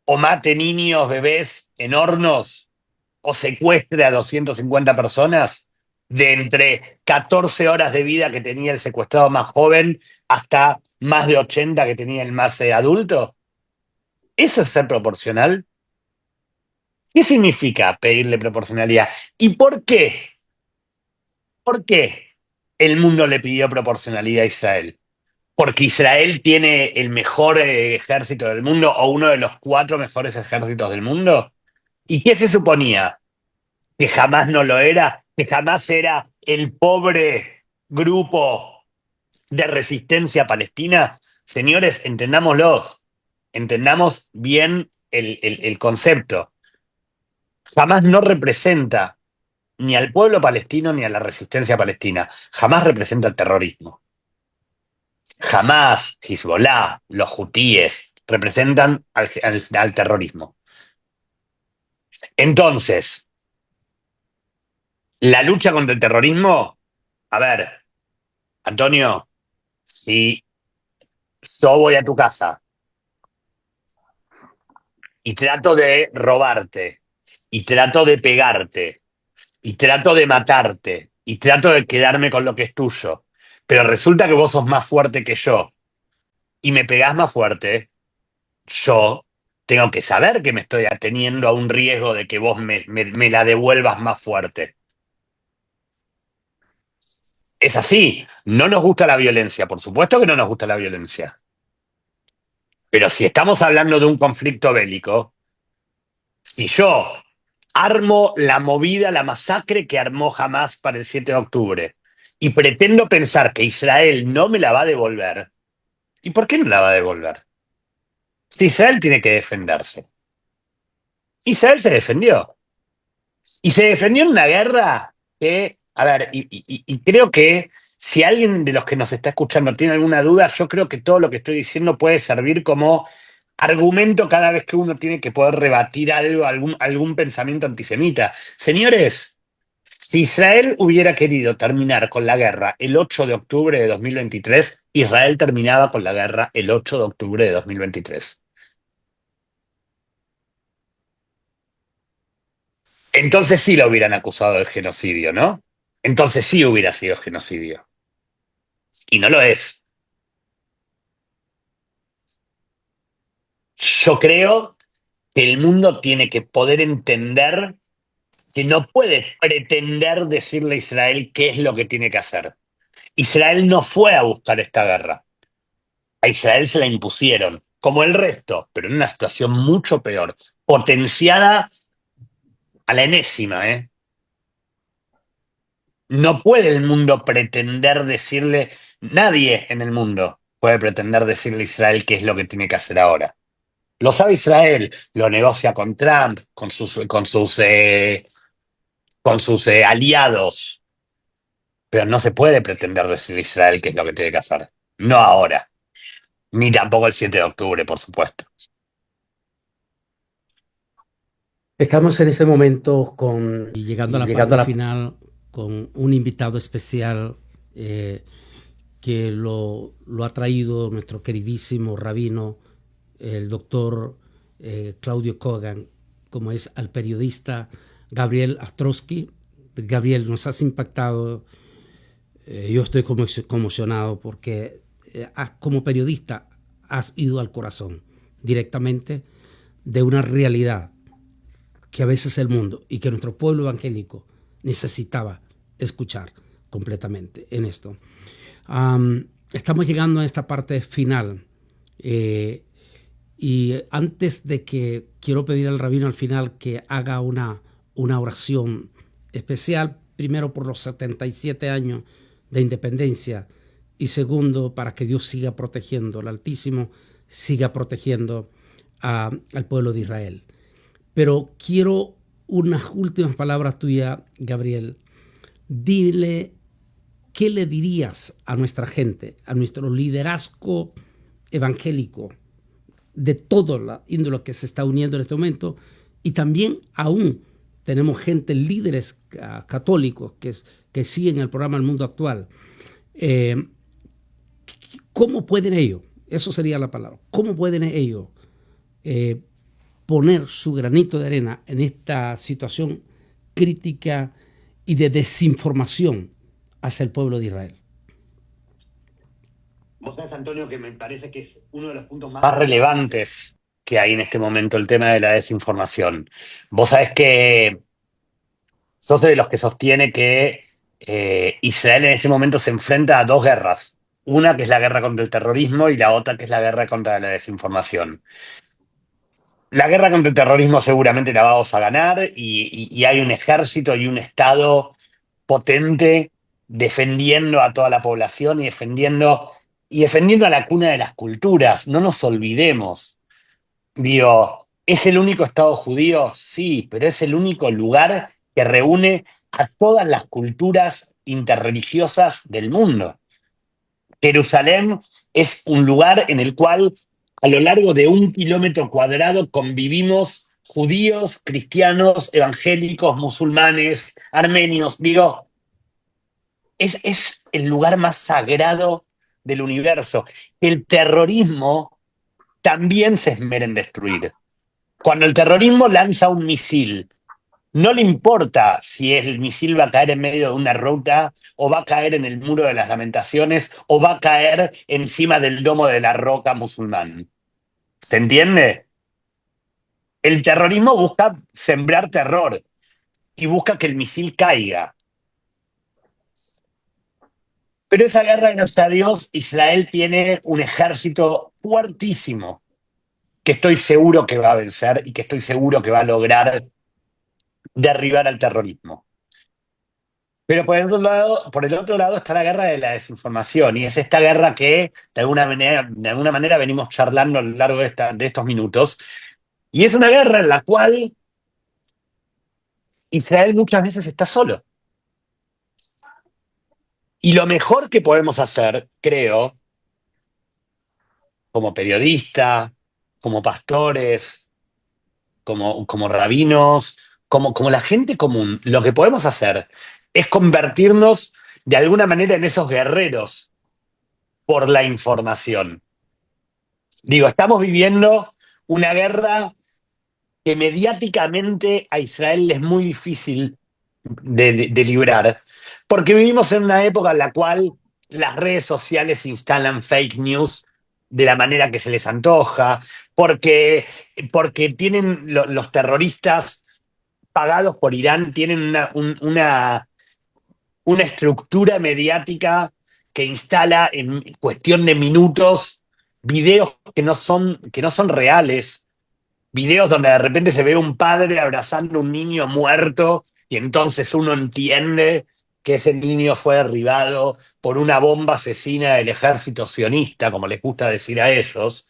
¿O mate niños, bebés en hornos? ¿O secuestre a 250 personas? De entre 14 horas de vida que tenía el secuestrado más joven hasta más de 80 que tenía el más adulto. ¿Eso es ser proporcional? ¿Qué significa pedirle proporcionalidad? ¿Y por qué? ¿Por qué el mundo le pidió proporcionalidad a Israel? ¿Porque Israel tiene el mejor ejército del mundo o uno de los 4 mejores ejércitos del mundo? ¿Y qué se suponía? ¿Que jamás no lo era? ¿Que jamás era el pobre grupo de resistencia palestina? Señores, entendámoslo, entendamos bien el concepto. Jamás no representa ni al pueblo palestino ni a la resistencia palestina. Jamás representa el terrorismo. Jamás Hezbollah, los hutíes, representan al terrorismo. Entonces, la lucha contra el terrorismo, a ver, Antonio, si yo voy a tu casa y trato de robarte, y trato de pegarte, y trato de matarte, y trato de quedarme con lo que es tuyo, pero resulta que vos sos más fuerte que yo, y me pegás más fuerte, yo tengo que saber que me estoy ateniendo a un riesgo de que vos me la devuelvas más fuerte. Es así, no nos gusta la violencia, por supuesto que no nos gusta la violencia. Pero si estamos hablando de un conflicto bélico, si yo armo la movida, la masacre que armó Hamás para el 7 de octubre y pretendo pensar que Israel no me la va a devolver, ¿y por qué no la va a devolver? Si Israel tiene que defenderse. Israel se defendió. Y se defendió en una guerra que, a ver, y creo que si alguien de los que nos está escuchando tiene alguna duda, yo creo que todo lo que estoy diciendo puede servir como argumento cada vez que uno tiene que poder rebatir algo, algún pensamiento antisemita. Señores, si Israel hubiera querido terminar con la guerra el 8 de octubre de 2023, Israel terminaba con la guerra el 8 de octubre de 2023. Entonces sí lo hubieran acusado de genocidio, ¿no? Entonces sí hubiera sido genocidio. Y no lo es. Yo creo que el mundo tiene que poder entender que no puede pretender decirle a Israel qué es lo que tiene que hacer. Israel no fue a buscar esta guerra. A Israel se la impusieron, como el resto, pero en una situación mucho peor, potenciada a la enésima, ¿eh? No puede el mundo pretender decirle, nadie en el mundo puede pretender decirle a Israel qué es lo que tiene que hacer ahora. Lo sabe Israel, lo negocia con Trump, con sus aliados, pero no se puede pretender decirle a Israel qué es lo que tiene que hacer. No ahora, ni tampoco el 7 de octubre, por supuesto. Estamos en ese momento Y llegando a la llegando parte a la... final con un invitado especial que lo ha traído nuestro queridísimo rabino, el doctor Claudio Kogan, como es al periodista Gabriel Astrosky. Gabriel, nos has impactado. Yo estoy conmocionado porque como periodista has ido al corazón directamente de una realidad que a veces el mundo y que nuestro pueblo evangélico necesitaba escuchar completamente en esto. Estamos llegando a esta parte final y antes de que quiero pedir al rabino al final que haga una oración especial, primero por los 77 años de independencia y segundo para que Dios siga protegiendo, el Altísimo siga protegiendo al pueblo de Israel. Pero quiero unas últimas palabras tuyas, Gabriel. Dile ¿qué le dirías a nuestra gente, a nuestro liderazgo evangélico de toda la índole que se está uniendo en este momento? Y también aún tenemos gente, líderes católicos que siguen el programa El Mundo Actual. ¿Cómo pueden ellos, eso sería la palabra, cómo pueden ellos poner su granito de arena en esta situación crítica y de desinformación hacia el pueblo de Israel? Vos sabés, Antonio, que me parece que es uno de los puntos más relevantes que hay en este momento, el tema de la desinformación. Vos sabés que sos de los que sostiene que Israel en este momento se enfrenta a dos guerras. Una que es la guerra contra el terrorismo y la otra que es la guerra contra la desinformación. La guerra contra el terrorismo seguramente la vamos a ganar y hay un ejército y un Estado potente defendiendo a toda la población y defendiendo a la cuna de las culturas. No nos olvidemos. Digo, ¿es el único Estado judío? Sí, pero es el único lugar que reúne a todas las culturas interreligiosas del mundo. Jerusalén es un lugar en el cual a lo largo de 1 kilómetro cuadrado convivimos judíos, cristianos, evangélicos, musulmanes, armenios. Digo, es el lugar más sagrado del universo. El terrorismo también se esmera en destruir. Cuando el terrorismo lanza un misil, no le importa si el misil va a caer en medio de una ruta o va a caer en el Muro de las Lamentaciones o va a caer encima del domo de la Roca musulmán. ¿Se entiende? El terrorismo busca sembrar terror y busca que el misil caiga. Pero esa guerra, gracias a Dios, Israel tiene un ejército fuertísimo que estoy seguro que va a vencer y que estoy seguro que va a lograr derribar al terrorismo. Pero por el otro lado está la guerra de la desinformación, y es esta guerra que de alguna manera venimos charlando a lo largo de estos minutos. Y es una guerra en la cual Israel muchas veces está solo. Y lo mejor que podemos hacer, creo, como periodistas, como pastores, como rabinos, como la gente común, lo que podemos hacer es convertirnos de alguna manera en esos guerreros por la información. Digo, estamos viviendo una guerra que mediáticamente a Israel es muy difícil de librar, porque vivimos en una época en la cual las redes sociales instalan fake news de la manera que se les antoja, porque tienen los terroristas pagados por Irán, tienen una estructura mediática que instala en cuestión de minutos videos que no son reales, videos donde de repente se ve un padre abrazando a un niño muerto y entonces uno entiende que ese niño fue derribado por una bomba asesina del ejército sionista, como les gusta decir a ellos,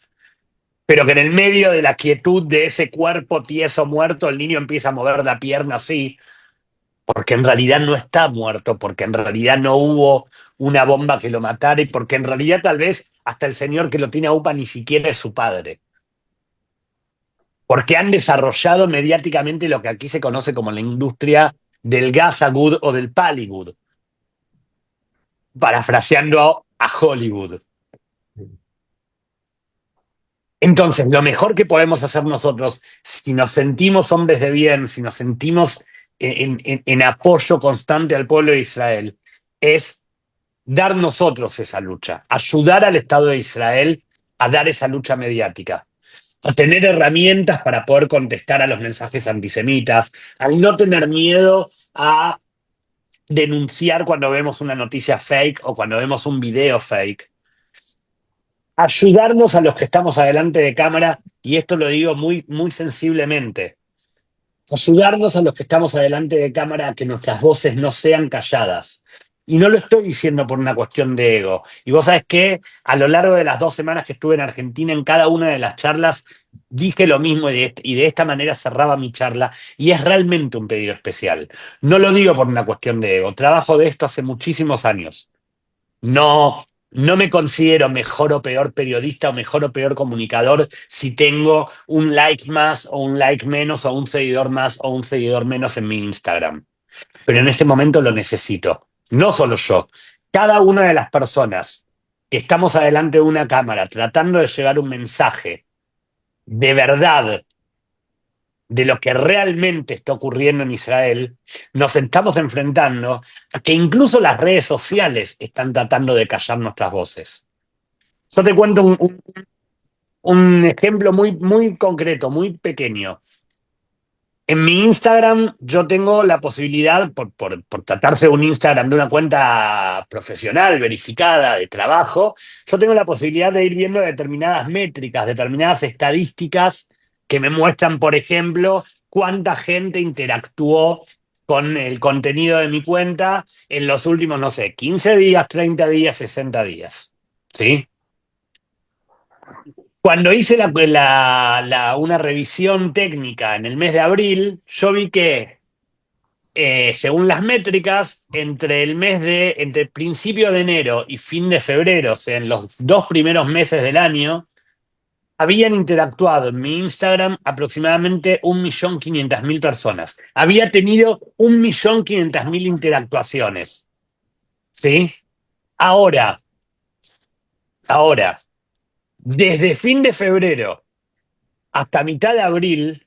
pero que en el medio de la quietud de ese cuerpo tieso muerto, el niño empieza a mover la pierna así, porque en realidad no está muerto, porque en realidad no hubo una bomba que lo matara y porque en realidad tal vez hasta el señor que lo tiene a UPA ni siquiera es su padre. Porque han desarrollado mediáticamente lo que aquí se conoce como la industria del Gazagood o del Pallywood, parafraseando a Hollywood. Entonces, lo mejor que podemos hacer nosotros, si nos sentimos hombres de bien, si nos sentimos en apoyo constante al pueblo de Israel, es dar nosotros esa lucha, ayudar al Estado de Israel a dar esa lucha mediática, a tener herramientas para poder contestar a los mensajes antisemitas, a no tener miedo a denunciar cuando vemos una noticia fake o cuando vemos un video fake. Ayudarnos a los que estamos adelante de cámara, y esto lo digo muy, muy sensiblemente, ayudarnos a los que estamos adelante de cámara a que nuestras voces no sean calladas. Y no lo estoy diciendo por una cuestión de ego. Y vos sabés que a lo largo de las 2 semanas que estuve en Argentina, en cada una de las charlas, dije lo mismo y de esta manera cerraba mi charla. Y es realmente un pedido especial. No lo digo por una cuestión de ego. Trabajo de esto hace muchísimos años. No me considero mejor o peor periodista o mejor o peor comunicador si tengo un like más o un like menos o un seguidor más o un seguidor menos en mi Instagram. Pero en este momento lo necesito. No solo yo, cada una de las personas que estamos adelante de una cámara tratando de llevar un mensaje de verdad de lo que realmente está ocurriendo en Israel, nos estamos enfrentando a que incluso las redes sociales están tratando de callar nuestras voces. Yo te cuento un ejemplo muy concreto, muy pequeño. En mi Instagram yo tengo la posibilidad, por tratarse de un Instagram de una cuenta profesional, verificada, de trabajo, yo tengo la posibilidad de ir viendo determinadas métricas, determinadas estadísticas que me muestran, por ejemplo, cuánta gente interactuó con el contenido de mi cuenta en los últimos, no sé, 15 días, 30 días, 60 días. ¿Sí? Cuando hice una revisión técnica en el mes de abril, yo vi que, según las métricas, entre el principio de enero y fin de febrero, o sea, en los 2 primeros meses del año, habían interactuado en mi Instagram aproximadamente 1.500.000 personas. Había tenido 1.500.000 interactuaciones. ¿Sí? Ahora, desde fin de febrero hasta mitad de abril,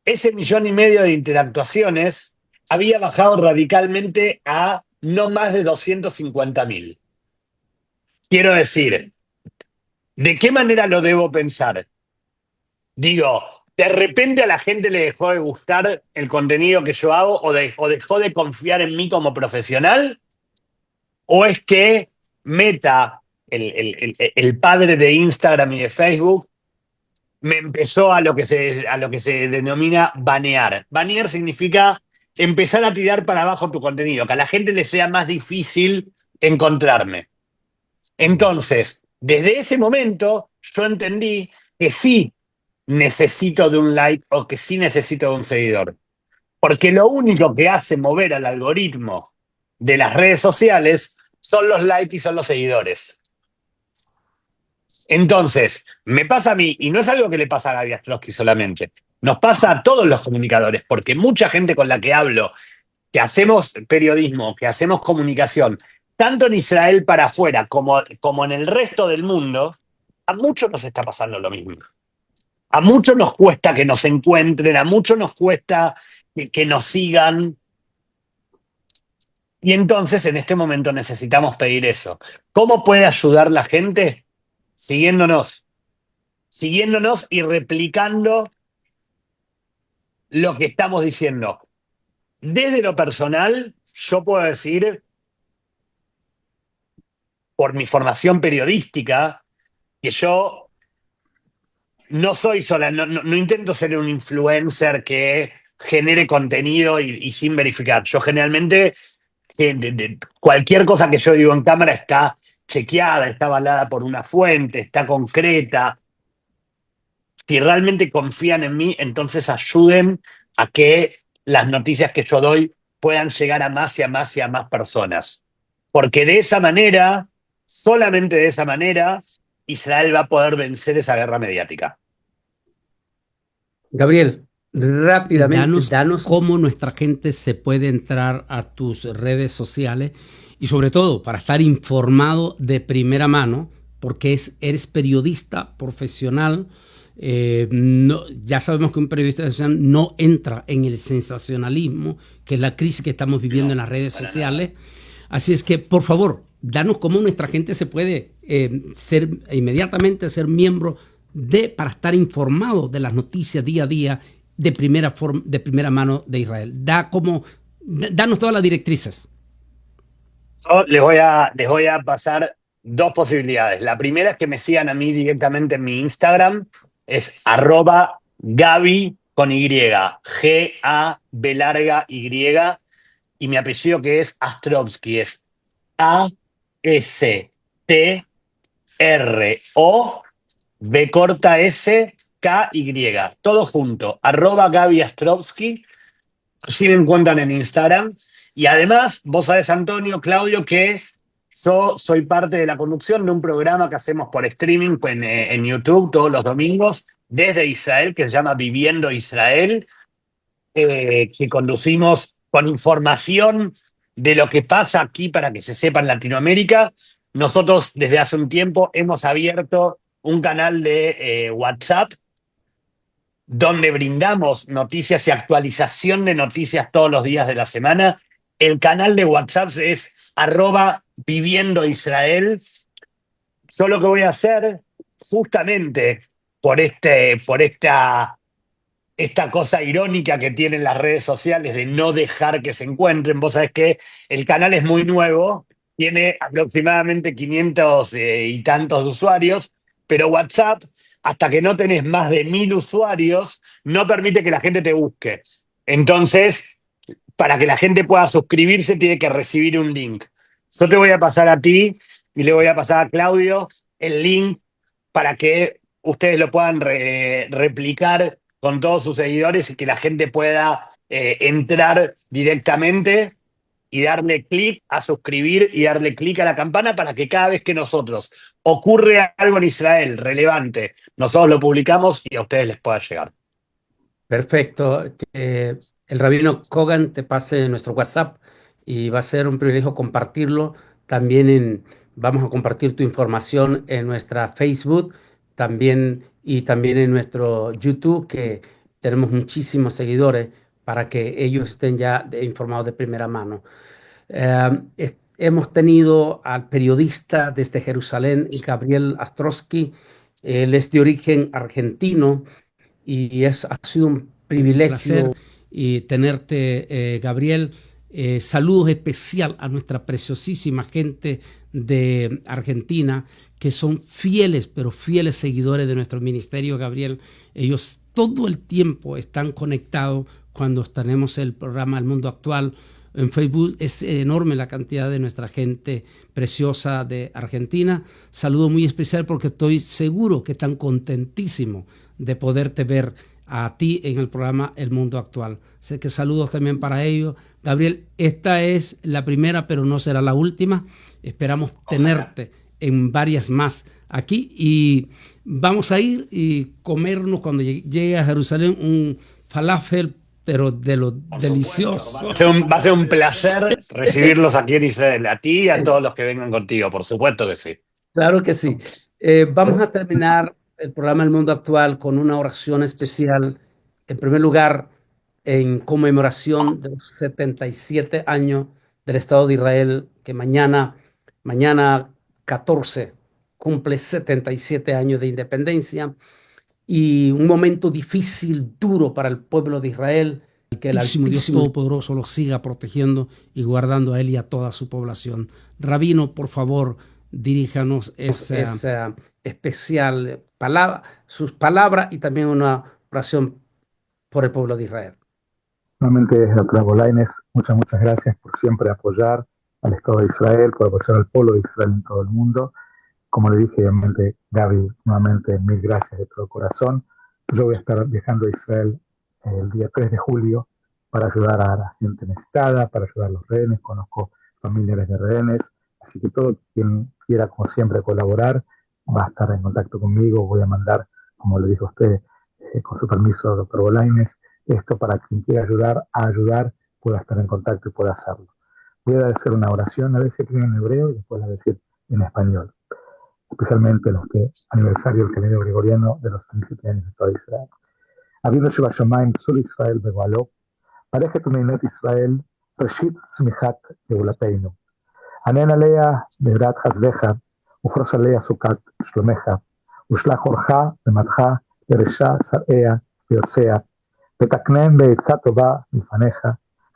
ese 1.500.000 de interactuaciones había bajado radicalmente a no más de 250.000. Quiero decir, ¿de qué manera lo debo pensar? Digo, ¿de repente a la gente le dejó de gustar el contenido que yo hago o dejó de confiar en mí como profesional? ¿O es que Meta, el padre de Instagram y de Facebook, me empezó a lo que se denomina banear? Banear significa empezar a tirar para abajo tu contenido, que a la gente le sea más difícil encontrarme. Entonces, desde ese momento, yo entendí que sí necesito de un like o que sí necesito de un seguidor. Porque lo único que hace mover al algoritmo de las redes sociales son los likes y son los seguidores. Entonces, me pasa a mí, y no es algo que le pasa a Gaby Ostrowski solamente, nos pasa a todos los comunicadores, porque mucha gente con la que hablo, que hacemos periodismo, que hacemos comunicación, tanto en Israel para afuera como en el resto del mundo, a muchos nos está pasando lo mismo. A muchos nos cuesta que nos encuentren, a muchos nos cuesta que nos sigan. Y entonces, en este momento, necesitamos pedir eso. ¿Cómo puede ayudar la gente? Siguiéndonos. Siguiéndonos y replicando lo que estamos diciendo. Desde lo personal, yo puedo decir, por mi formación periodística, que yo no soy sola, no intento ser un influencer que genere contenido y sin verificar. Yo generalmente, cualquier cosa que yo digo en cámara está chequeada, está avalada por una fuente, está concreta. Si realmente confían en mí, entonces ayuden a que las noticias que yo doy puedan llegar a más y a más y a más personas. Porque de esa manera, solamente de esa manera, Israel va a poder vencer esa guerra mediática. Gabriel, rápidamente, Danos cómo nuestra gente se puede entrar a tus redes sociales y sobre todo para estar informado de primera mano, porque eres periodista profesional. Ya sabemos que un periodista profesional no entra en el sensacionalismo, que es la crisis que estamos viviendo en las redes sociales. Así es que, por favor, danos cómo nuestra gente se puede inmediatamente ser miembro para estar informado de las noticias día a día de primera mano de Israel. Danos todas las directrices. Yo les voy a pasar dos posibilidades. La primera es que me sigan a mí directamente en mi Instagram. Es @Gaby con Y, G-A-B larga Y, y mi apellido que es Ostrowski, es A-S-T-R-O-B corta S-K-Y, todo junto, @Gaby Ostrowski. Así me encuentran en Instagram. Y además, vos sabés, Antonio, Claudio, que Yo soy parte de la conducción de un programa que hacemos por streaming pues, en YouTube todos los domingos desde Israel, que se llama Viviendo Israel, que conducimos con información de lo que pasa aquí para que se sepa en Latinoamérica. Nosotros desde hace un tiempo hemos abierto un canal de WhatsApp donde brindamos noticias y actualización de noticias todos los días de la semana. El canal de WhatsApp es @viviendoisrael. Yo lo que voy a hacer, justamente por esta cosa irónica que tienen las redes sociales de no dejar que se encuentren. Vos sabés que el canal es muy nuevo, tiene aproximadamente 500 y tantos de usuarios, pero WhatsApp, hasta que no tenés más de 1000 usuarios, no permite que la gente te busque. Entonces, para que la gente pueda suscribirse, tiene que recibir un link. Yo te voy a pasar a ti y le voy a pasar a Claudio el link para que ustedes lo puedan replicar con todos sus seguidores y que la gente pueda entrar directamente y darle clic a suscribir y darle clic a la campana para que cada vez que nosotros ocurre algo en Israel relevante, nosotros lo publicamos y a ustedes les pueda llegar. Perfecto. El rabino Kogan te pase nuestro WhatsApp y va a ser un privilegio compartirlo. Vamos a compartir tu información en nuestra Facebook y también en nuestro YouTube, que tenemos muchísimos seguidores para que ellos estén ya informados de primera mano. Hemos tenido al periodista desde Jerusalén, Gabriel Astrosky. Él es de origen argentino y ha sido un privilegio y tenerte, Gabriel. Saludos especial a nuestra preciosísima gente de Argentina, que son fieles, pero fieles seguidores de nuestro ministerio, Gabriel. Ellos todo el tiempo están conectados cuando tenemos el programa El Mundo Actual. En Facebook es enorme la cantidad de nuestra gente preciosa de Argentina. Saludo muy especial porque estoy seguro que están contentísimos de poderte ver a ti en el programa El Mundo Actual. Sé que saludos también para ellos. Gabriel, esta es la primera, pero no será la última. Esperamos tenerte en varias más aquí y vamos a ir y comernos cuando llegue a Jerusalén un falafel, pero de lo delicioso. Va a ser un placer recibirlos aquí en Israel, a ti y a todos los que vengan contigo, por supuesto que sí. Claro que sí. Vamos a terminar el programa El Mundo Actual con una oración especial. En primer lugar, en conmemoración de los 77 años del Estado de Israel, que mañana 14 cumple 77 años de independencia, y un momento difícil, duro para el pueblo de Israel. Que el Altísimo Dios Todopoderoso los siga protegiendo y guardando a él y a toda su población. Rabino, por favor, diríjanos esa especial sus palabras y también una oración por el pueblo de Israel. Nuevamente, doctora Bolaines, muchas gracias por siempre apoyar al Estado de Israel, por apoyar al pueblo de Israel en todo el mundo. Como le dije, obviamente, Gaby, nuevamente, mil gracias de todo corazón. Yo voy a estar viajando a Israel el día 3 de julio para ayudar a la gente necesitada, para ayudar a los rehenes. Conozco familiares de rehenes, así que todo quien quiera, como siempre, colaborar va a estar en contacto conmigo. Voy a mandar, como le dijo usted, con su permiso, doctor Bolaines, esto para quien quiera ayudar, pueda estar en contacto y pueda hacerlo. Voy a hacer una oración, a veces en hebreo y después la voy a decir en español, especialmente los que aniversario del calendario gregoriano de los 27 años de Estado de Israel. Aviנו שבשמיים צור ישראל בגואלו, מלאכת ומדינת ישראל, ראשית צמיחת גאולתנו. ענן עליה מהרת חסדך, ופרוס עליה סוכת שלומך, ושלח אורך ומדך לרשע שריה ויוצאיה, ותקנם בעצה טובה לפניך,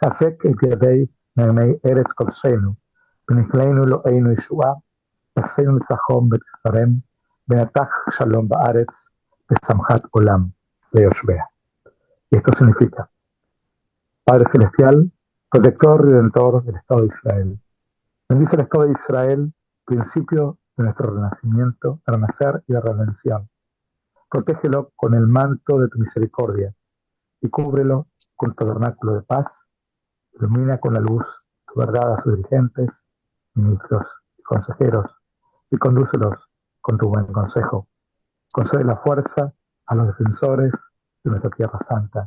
חזק את ידי נעמי ארץ קודשנו, ונפלאנו אלוהינו ישועה, עשינו ניצחון בתפארם, ונתח שלום בארץ, ושמחת עולם ליושביה. Y esto significa, Padre Celestial, protector y redentor del Estado de Israel. Bendice el Estado de Israel, principio de nuestro renacimiento, de renacer y de redención. Protégelo con el manto de tu misericordia y cúbrelo con tu tabernáculo de paz. Ilumina con la luz tu verdad a sus dirigentes, ministros y consejeros y condúcelos con tu buen consejo. Concede la fuerza a los defensores de nuestra tierra santa.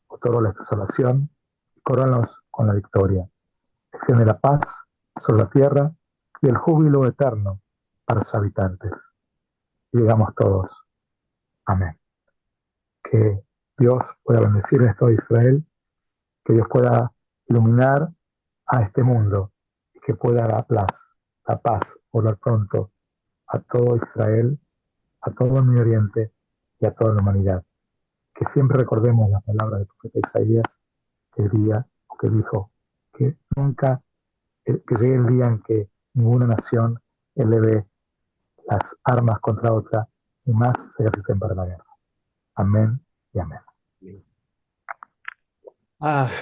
Otorga la salvación y corónalos con la victoria. Extiende la paz sobre la tierra y el júbilo eterno para sus habitantes. Y digamos todos, amén. Que Dios pueda bendecir a todo Israel, que Dios pueda iluminar a este mundo y que pueda dar la paz, volar pronto a todo Israel, a todo el Medio Oriente y a toda la humanidad. Que siempre recordemos las palabras del profeta Isaías que dijo que nunca, que llegue el día en que ninguna nación eleve las armas contra otra y más se ejerciten para la guerra. Amén y amén.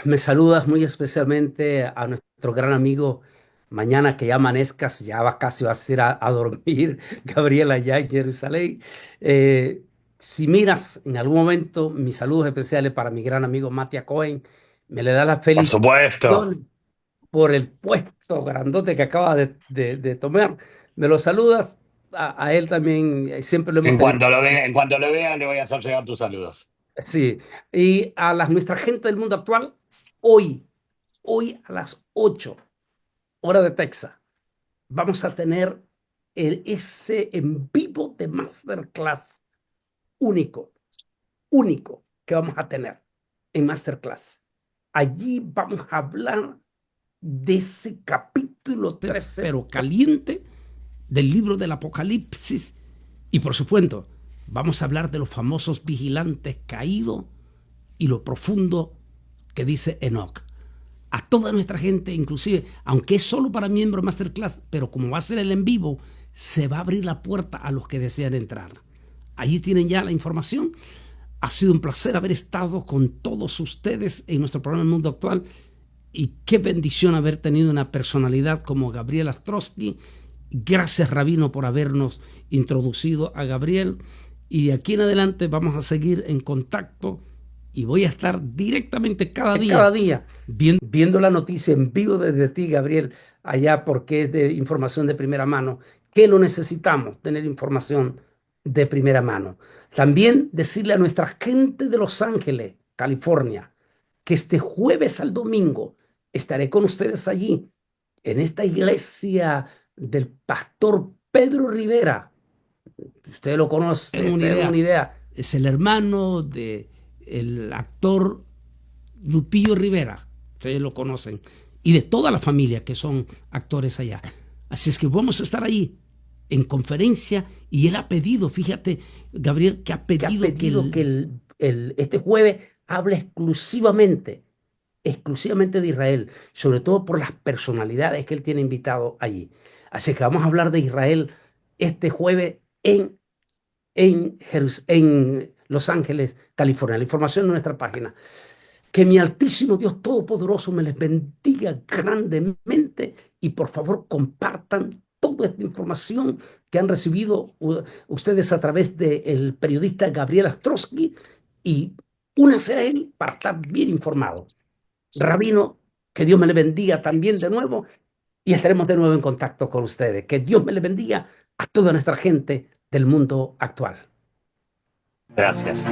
Me saludas muy especialmente a nuestro gran amigo. Mañana que ya amanezcas, ya casi vas a ir a dormir, Gabriel, allá en Jerusalén. Si miras en algún momento, mis saludos especiales para mi gran amigo Matia Cohen. Me le da la Por supuesto. felicitación por el puesto grandote que acaba de tomar. Me lo saludas a él también. Siempre lo hemos En tenido. cuanto lo vea, le voy a hacer llegar tus saludos. Sí, y a nuestra gente del mundo actual, hoy a las 8 hora de Texas, vamos a tener ese en vivo de Masterclass único que vamos a tener en Masterclass. Allí vamos a hablar de ese capítulo 13, pero caliente, del libro del Apocalipsis. Y por supuesto, vamos a hablar de los famosos vigilantes caídos y lo profundo que dice Enoch. A toda nuestra gente, inclusive, aunque es solo para miembros Masterclass, pero como va a ser el en vivo, se va a abrir la puerta a los que desean entrar. Allí tienen ya la información. Ha sido un placer haber estado con todos ustedes en nuestro programa El Mundo Actual, y qué bendición haber tenido una personalidad como Gabriel Ostrowski. Gracias, Rabino, por habernos introducido a Gabriel, y de aquí en adelante vamos a seguir en contacto y voy a estar directamente cada día viendo la noticia en vivo desde ti, Gabriel, allá, porque es de información de primera mano, que lo necesitamos, tener información de primera mano. También decirle a nuestra gente de Los Ángeles, California, que este jueves al domingo estaré con ustedes allí, en esta iglesia del pastor Pedro Rivera. Usted lo conoce, Tengo una idea. Es el hermano del actor Lupillo Rivera. Ustedes lo conocen. Y de toda la familia que son actores allá. Así es que vamos a estar ahí en conferencia, y él ha pedido, fíjate, Gabriel, que ha pedido que este jueves hable exclusivamente de Israel, sobre todo por las personalidades que él tiene invitado allí. Así que vamos a hablar de Israel este jueves en Los Ángeles, California. La información en nuestra página. Que mi altísimo Dios Todopoderoso me les bendiga grandemente, y por favor compartan toda esta información que han recibido ustedes a través del periodista Gabriel Ostrowski, y únanse a él para estar bien informado. Rabino, que Dios me le bendiga también de nuevo, y estaremos de nuevo en contacto con ustedes. Que Dios me le bendiga a toda nuestra gente del mundo actual. Gracias.